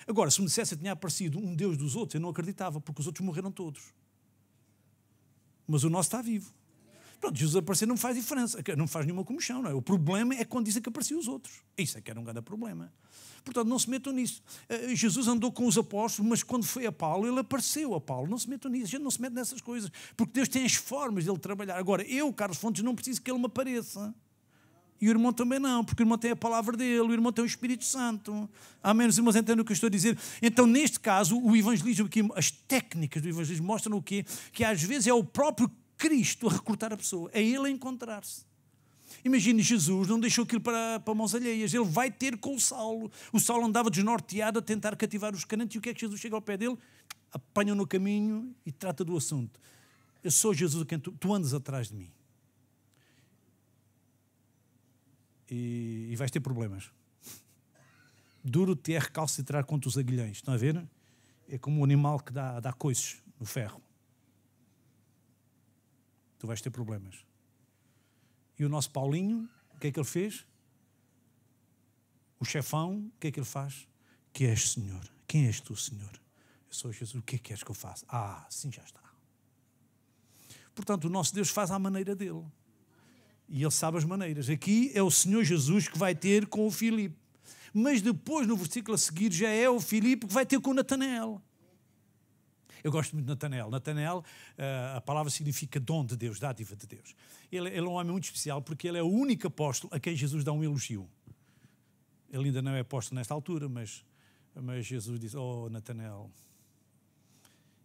Agora, se me dissesse que tinha aparecido um Deus dos outros, eu não acreditava, porque os outros morreram todos. Mas o nosso está vivo. Pronto, Jesus aparecer não faz diferença, não faz nenhuma comoção. Não é? O problema é quando dizem que apareciam os outros. Isso é que era um grande problema. Portanto, não se metam nisso. Jesus andou com os apóstolos, mas quando foi a Paulo, ele apareceu a Paulo. Não se metam nisso. A gente não se mete nessas coisas. Porque Deus tem as formas de ele trabalhar. Agora, eu, Carlos Fontes, não preciso que ele me apareça. E o irmão também não, porque o irmão tem a palavra dele, o irmão tem o Espírito Santo. Amém? Os irmãos entendem o que eu estou a dizer? Então, neste caso, o evangelismo aqui, as técnicas do evangelismo mostram o quê? Que às vezes é o próprio Cristo a recrutar a pessoa, é ele a encontrar-se. Imagine, Jesus não deixou aquilo para mãos alheias, ele vai ter com o Saulo. O Saulo andava desnorteado a tentar cativar os crentes, e o que é que Jesus chega ao pé dele? Apanha-o no caminho e trata do assunto. Eu sou Jesus a quem tu andas atrás de mim. E vais ter problemas. Duro-te é recalcitrar contra os aguilhões. Estão a ver? É como um animal que dá coices no ferro. Tu vais ter problemas. E o nosso Paulinho, o que é que ele fez? O chefão, o que é que ele faz? Que és, Senhor? Quem és tu, Senhor? Eu sou Jesus. O que é que queres que eu faça? Sim, já está. Portanto, o nosso Deus faz à maneira dele. E ele sabe as maneiras. Aqui é o Senhor Jesus que vai ter com o Filipe. Mas depois, no versículo a seguir, já é o Filipe que vai ter com o Natanael. Eu gosto muito de Natanael. Natanael, a palavra significa dom de Deus, dádiva de Deus. Ele é um homem muito especial porque ele é o único apóstolo a quem Jesus dá um elogio. Ele ainda não é apóstolo nesta altura, mas Jesus diz, Natanael.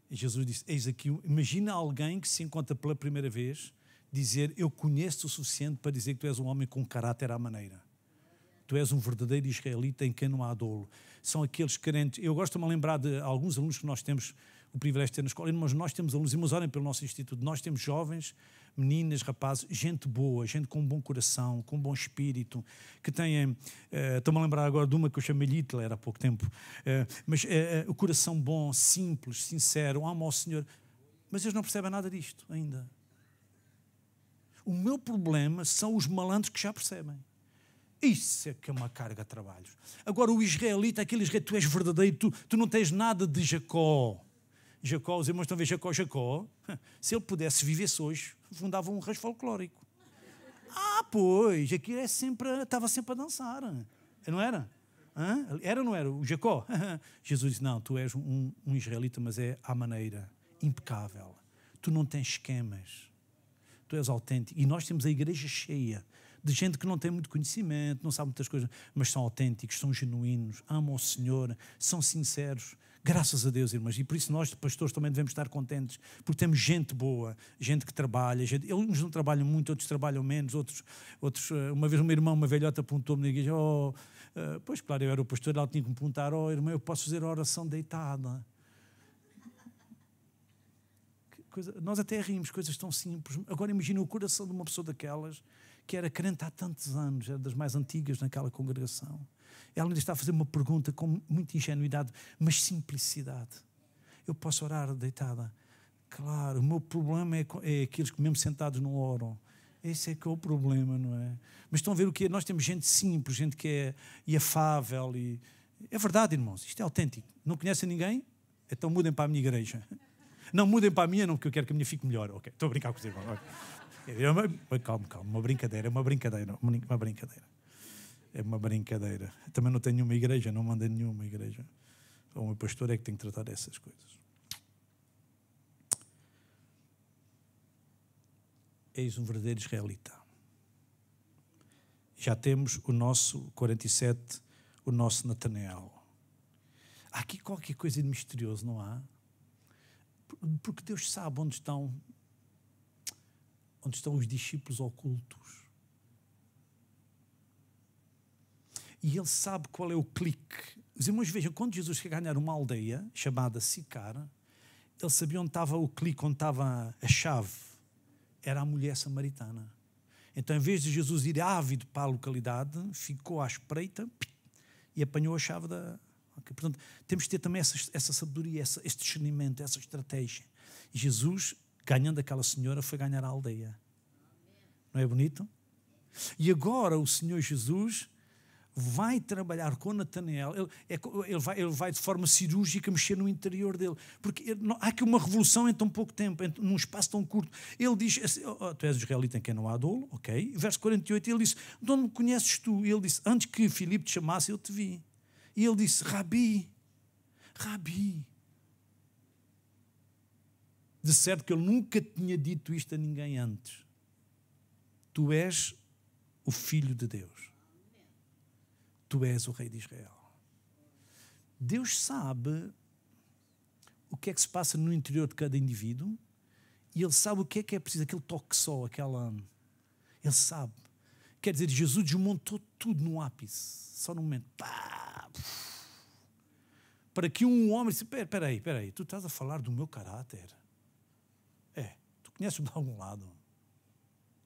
E Jesus disse, eis aqui, imagina alguém que se encontra pela primeira vez, dizer, eu conheço o suficiente para dizer que tu és um homem com caráter à maneira. Tu és um verdadeiro israelita em quem não há dolo. São aqueles crentes, eu gosto de me lembrar de alguns alunos que nós temos o privilégio de ter na escola, mas nós temos alunos, irmãos, orem pelo nosso instituto, nós temos jovens, meninas, rapazes, gente boa, gente com um bom coração, com um bom espírito, que têm, estou-me a lembrar agora de uma que eu chamei-lhe Hitler há pouco tempo, mas o coração bom, simples, sincero, ama ao Senhor, mas eles não percebem nada disto ainda. O meu problema são os malandros que já percebem. Isso é que é uma carga de trabalhos. Agora o israelita, aquele israelita, tu és verdadeiro, tu não tens nada de Jacó. Jacó, os irmãos estão a ver Jacó. Se ele pudesse vivesse hoje, fundava um reis folclórico. Pois, aqui estava sempre a dançar. Não era? Era ou não era? O Jacó? Jesus disse, não, tu és um israelita, mas é à maneira, impecável. Tu não tens esquemas. Tu és autêntico. E nós temos a igreja cheia de gente que não tem muito conhecimento, não sabe muitas coisas, mas são autênticos, são genuínos, amam o Senhor, são sinceros. Graças a Deus, irmãos. E por isso nós, pastores, também devemos estar contentes, porque temos gente boa, gente que trabalha. Uns não trabalham muito, outros trabalham menos, outros uma vez uma irmã, uma velhota, apontou-me na igreja, pois claro, eu era o pastor, ela tinha que me perguntar, irmã, eu posso fazer a oração deitada? Nós até rimos, coisas tão simples. Agora imagina o coração de uma pessoa daquelas que era crente há tantos anos, era das mais antigas naquela congregação. Ela ainda está a fazer uma pergunta com muita ingenuidade, mas simplicidade. Eu posso orar deitada? Claro, o meu problema é aqueles que mesmo sentados não oram. Esse é que é o problema, não é? Mas estão a ver o que é? Nós temos gente simples, gente que é afável. É verdade, irmãos, isto é autêntico. Não conhecem ninguém? Então mudem para a minha igreja. Não, mudem para a minha, não, porque eu quero que a minha fique melhor. Ok, estou a brincar com os irmãos. Calma, uma brincadeira. É uma brincadeira. Também não tenho nenhuma igreja, não mandei nenhuma igreja. O meu pastor é que tem que tratar dessas coisas. Eis um verdadeiro israelita. Já temos o nosso 47, o nosso Natanael. Há aqui qualquer coisa de misterioso, não há? Porque Deus sabe onde estão os discípulos ocultos. E Ele sabe qual é o clique. Os irmãos vejam, quando Jesus quer ganhar uma aldeia chamada Sicar, Ele sabia onde estava o clique, onde estava a chave. Era a mulher samaritana. Então, em vez de Jesus ir ávido para a localidade, ficou à espreita e apanhou a chave da... Okay, portanto, temos que ter também essa sabedoria, esse discernimento, essa estratégia. E Jesus, ganhando aquela senhora, foi ganhar a aldeia. Não é bonito? E agora o Senhor Jesus vai trabalhar com Natanael. Ele vai de forma cirúrgica mexer no interior dele. Porque há aqui uma revolução em tão pouco tempo, num espaço tão curto. Ele diz, tu és israelita em quem não há dolo, ok? Verso 48, ele disse, de onde me conheces tu? E ele disse, antes que Filipe te chamasse, eu te vi. E ele disse, Rabi. De certo que ele nunca tinha dito isto a ninguém antes. Tu és o Filho de Deus. Tu és o Rei de Israel. Deus sabe o que é que se passa no interior de cada indivíduo e Ele sabe o que é preciso, aquele toque só, aquela... Ele sabe. Quer dizer, Jesus desmontou tudo no ápice, só no momento. Pá! Para que um homem... Espera aí, tu estás a falar do meu caráter? Tu conheces-me de algum lado?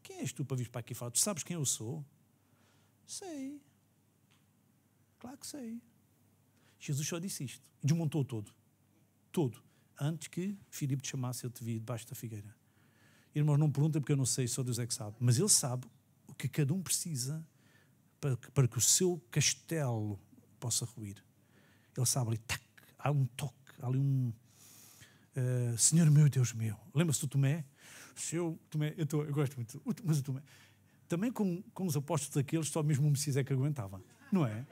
Quem és tu para vir para aqui falar? Tu sabes quem eu sou? Sei. Claro que sei. Jesus só disse isto. Desmontou todo. Todo. Antes que Filipe te chamasse, eu te vi debaixo da figueira. Irmãos, não perguntem porque eu não sei, só Deus é que sabe. Mas Ele sabe o que cada um precisa para que o seu castelo possa ruir. Ele sabe ali, tac, há um toque, há ali um... Senhor meu, Deus meu. Lembra-se do Tomé? Tomé, eu gosto muito. Mas o Tomé... Também com os apóstolos daqueles, só mesmo o Messias é que aguentava. Não é?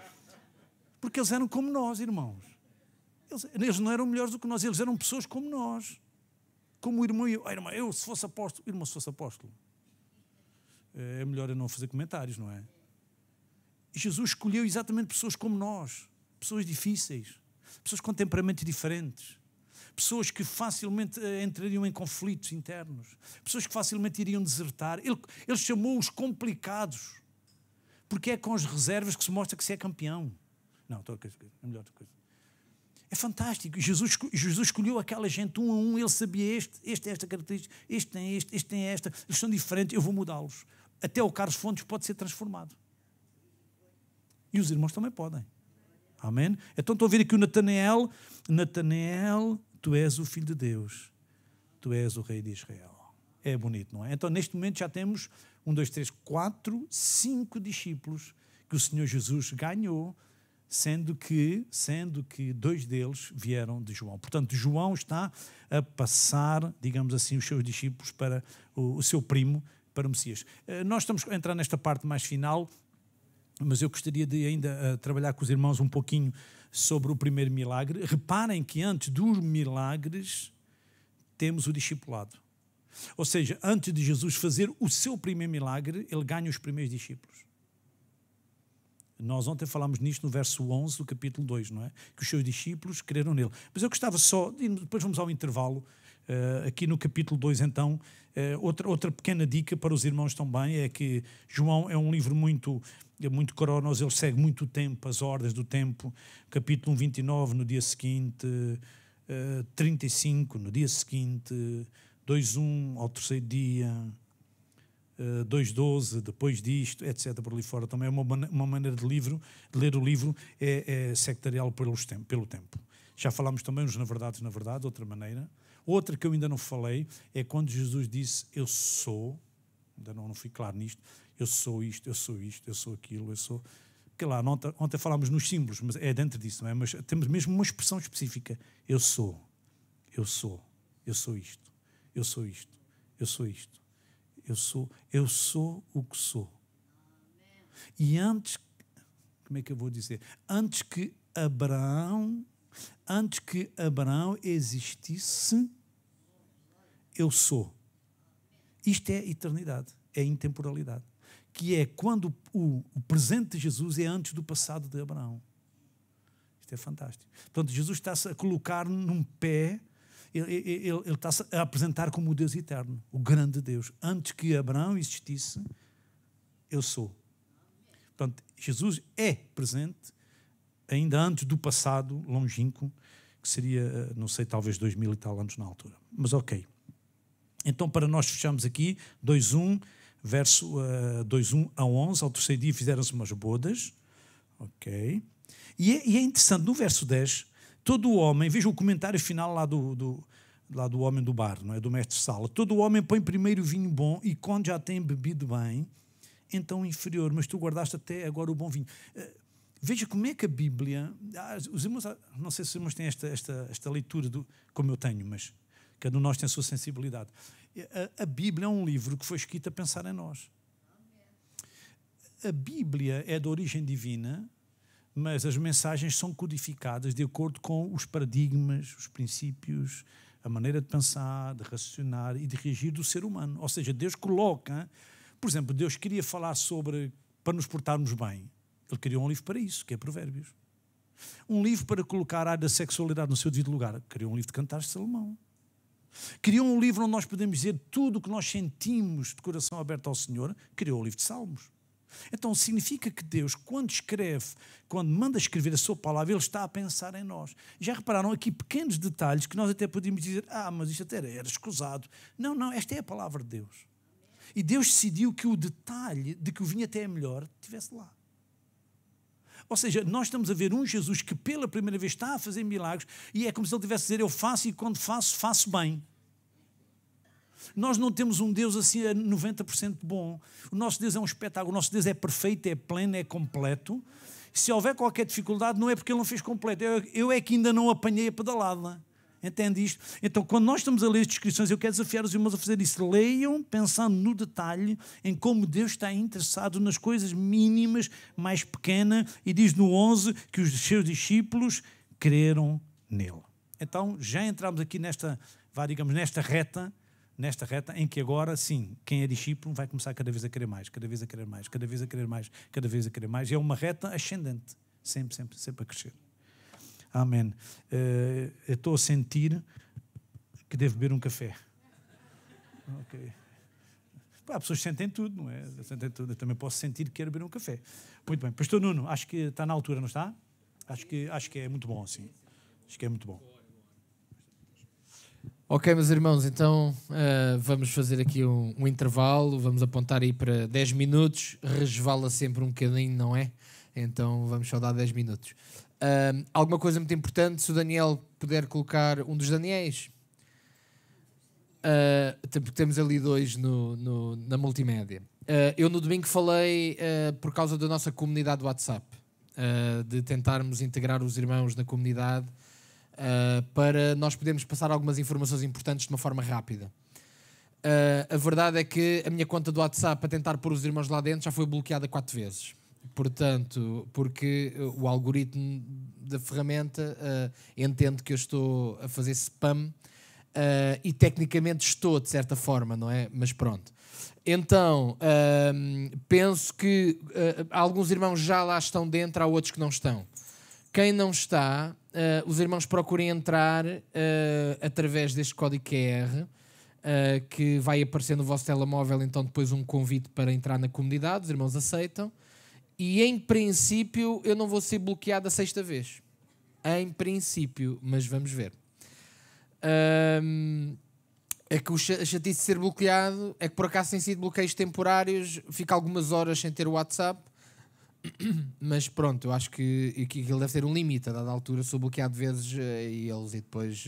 Porque eles eram como nós, irmãos. Eles não eram melhores do que nós. Eles eram pessoas como nós. Como o irmão e eu. Irmão, eu se fosse apóstolo... Irmão, se fosse apóstolo... É melhor eu não fazer comentários, não é? Jesus escolheu exatamente pessoas como nós. Pessoas difíceis. Pessoas com temperamentos diferentes. Pessoas que facilmente entrariam em conflitos internos. Pessoas que facilmente iriam desertar. Ele chamou os complicados. Porque é com as reservas que se mostra que se é campeão. Não, é melhor coisa. É fantástico. Jesus escolheu aquela gente um a um. Ele sabia esta característica. Este tem esta. Eles são diferentes. Eu vou mudá-los. Até o Carlos Fontes pode ser transformado. E os irmãos também podem. Amém? Então estou a ver aqui o Natanael. Natanael, tu és o Filho de Deus. Tu és o Rei de Israel. É bonito, não é? Então neste momento já temos 1, 2, 3, 4, 5 discípulos que o Senhor Jesus ganhou, sendo que 2 deles vieram de João. Portanto, João está a passar, digamos assim, os seus discípulos para o seu primo, para o Messias. Nós estamos a entrar nesta parte mais final, mas eu gostaria de ainda trabalhar com os irmãos um pouquinho sobre o primeiro milagre. Reparem que antes dos milagres temos o discipulado. Ou seja, antes de Jesus fazer o seu primeiro milagre, ele ganha os primeiros discípulos. Nós ontem falámos nisto no verso 11 do capítulo 2, não é? Que os seus discípulos creram nele. Mas eu gostava só, depois vamos ao intervalo, aqui no capítulo 2 então, outra pequena dica para os irmãos também, é que João é um livro muito cronos, ele segue muito o tempo, as ordens do tempo. Capítulo 29 no dia seguinte, 35 no dia seguinte, 2:1 ao terceiro dia, 2:12 depois disto, etc. por ali fora. Também é uma maneira de ler o livro é sectorial pelo tempo. Já falámos também nos na verdade, outra maneira. Outra que eu ainda não falei é quando Jesus disse, eu sou, ainda não fui claro nisto, eu sou isto, eu sou aquilo, eu sou... Porque lá, ontem falámos nos símbolos, mas é dentro disso, não é? Mas temos mesmo uma expressão específica. Eu sou isto, eu sou isto, eu sou o que sou. E antes, como é que eu vou dizer? Antes que Abraão existisse, eu sou. Isto é eternidade, é intemporalidade. Que é quando o presente de Jesus é antes do passado de Abraão. Isto é fantástico. Portanto, Jesus está-se a colocar num pé, ele está-se a apresentar como o Deus eterno, o grande Deus. Antes que Abraão existisse, eu sou. Portanto, Jesus é presente ainda antes do passado longínquo, que seria, não sei, talvez 2000 e tal anos na altura. Mas ok. Então, para nós fecharmos aqui, 2:1, verso 2:1 a 11, ao terceiro dia fizeram-se umas bodas. Ok. E é interessante, no verso 10, todo o homem, veja o comentário final lá do homem do bar, não é? Do mestre Sala. Todo o homem põe primeiro o vinho bom e quando já tem bebido bem, então o inferior, mas tu guardaste até agora o bom vinho. Veja como é que a Bíblia... os irmãos, não sei se os irmãos têm esta leitura como eu tenho, mas cada um de nós tem a sua sensibilidade. A Bíblia é um livro que foi escrito a pensar em nós. A Bíblia é de origem divina, mas as mensagens são codificadas de acordo com os paradigmas, os princípios, a maneira de pensar, de raciocinar e de reagir do ser humano. Ou seja, Deus coloca Por exemplo, Deus queria falar sobre, para nos portarmos bem, Ele criou um livro para isso, que é Provérbios. Um livro para colocar a área da sexualidade no seu devido lugar. Criou um livro de Cantares de Salomão. Criou um livro onde nós podemos dizer tudo o que nós sentimos de coração aberto ao Senhor. Criou o livro de Salmos. Então significa que Deus, quando escreve, quando manda escrever a sua palavra, Ele está a pensar em nós. Já repararam aqui pequenos detalhes que nós até podíamos dizer, mas isto até era escusado. Não, esta é a palavra de Deus. E Deus decidiu que o detalhe de que o vinho até é melhor estivesse lá. Ou seja, nós estamos a ver um Jesus que pela primeira vez está a fazer milagres e é como se Ele tivesse a dizer, eu faço e quando faço, faço bem. Nós não temos um Deus assim a 90% bom. O nosso Deus é um espetáculo. O nosso Deus é perfeito, é pleno, é completo. Se houver qualquer dificuldade, não é porque Ele não fez completo. Eu é que ainda não apanhei a pedalada. Entende isto? Então, quando nós estamos a ler as descrições, eu quero desafiar os irmãos a fazer isso. Leiam pensando no detalhe, em como Deus está interessado nas coisas mínimas, mais pequenas. E diz no 11 que os seus discípulos creram nele. Então, já entramos aqui nesta reta em que agora, sim, quem é discípulo vai começar cada vez a querer mais, cada vez a querer mais, cada vez a querer mais, cada vez a querer mais. E é uma reta ascendente, sempre a crescer. Amém. Eu estou a sentir que devo beber um café. Ok. Há pessoas que sentem tudo, não é? Sentem tudo. Eu também posso sentir que quero beber um café. Muito bem. Pastor Nuno, acho que está na altura, não está? Acho que é muito bom, sim. Acho que é muito bom. Ok, meus irmãos, então vamos fazer aqui um intervalo, vamos apontar aí para 10 minutos, resvala sempre um bocadinho, não é? Então vamos só dar 10 minutos. Alguma coisa muito importante, se o Daniel puder colocar um dos Daniéis, porque temos ali dois na multimédia. Eu no domingo falei por causa da nossa comunidade do WhatsApp, de tentarmos integrar os irmãos na comunidade, para nós podermos passar algumas informações importantes de uma forma rápida. A verdade é que a minha conta do WhatsApp, para tentar pôr os irmãos lá dentro, já foi bloqueada 4 vezes. Portanto, porque o algoritmo da ferramenta entende que eu estou a fazer spam, e tecnicamente estou, de certa forma, não é? Mas pronto. Então, penso que alguns irmãos já lá estão dentro, há outros que não estão. Quem não está, os irmãos procurem entrar através deste código QR, que vai aparecer no vosso telemóvel, então depois um convite para entrar na comunidade, os irmãos aceitam. E em princípio eu não vou ser bloqueado a 6ª vez. Em princípio, mas vamos ver. É que a chatice de ser bloqueado é que por acaso tem sido bloqueios temporários, fica algumas horas sem ter o WhatsApp, mas pronto, eu acho que ele deve ter um limite. A dada altura sou bloqueado vezes e eles depois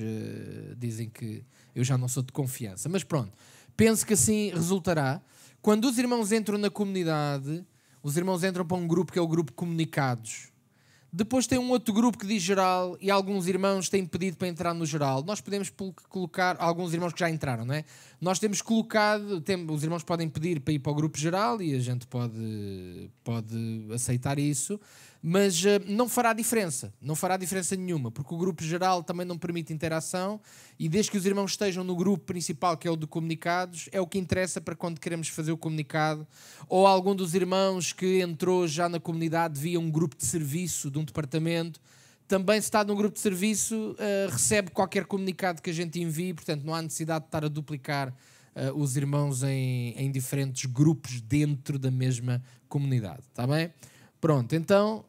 dizem que eu já não sou de confiança. Mas pronto, penso que assim resultará. Quando os irmãos entram na comunidade, os irmãos entram para um grupo que é o grupo Comunicados. Depois tem um outro grupo que diz geral e alguns irmãos têm pedido para entrar no geral. Nós podemos colocar, alguns irmãos que já entraram, não é? Nós temos colocado, os irmãos podem pedir para ir para o grupo geral e a gente pode aceitar isso, mas não fará diferença nenhuma, porque o grupo geral também não permite interação e desde que os irmãos estejam no grupo principal, que é o de comunicados, é o que interessa para quando queremos fazer o comunicado, ou algum dos irmãos que entrou já na comunidade via um grupo de serviço de um departamento, também se está num grupo de serviço, recebe qualquer comunicado que a gente envie, portanto não há necessidade de estar a duplicar os irmãos em diferentes grupos dentro da mesma comunidade, está bem? Pronto, então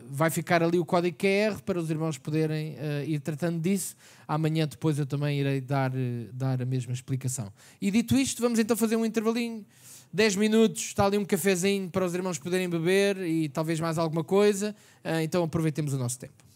vai ficar ali o código QR para os irmãos poderem ir tratando disso. Amanhã depois eu também irei dar a mesma explicação. E dito isto, vamos então fazer um intervalinho, 10 minutos, está ali um cafezinho para os irmãos poderem beber e talvez mais alguma coisa, então aproveitemos o nosso tempo.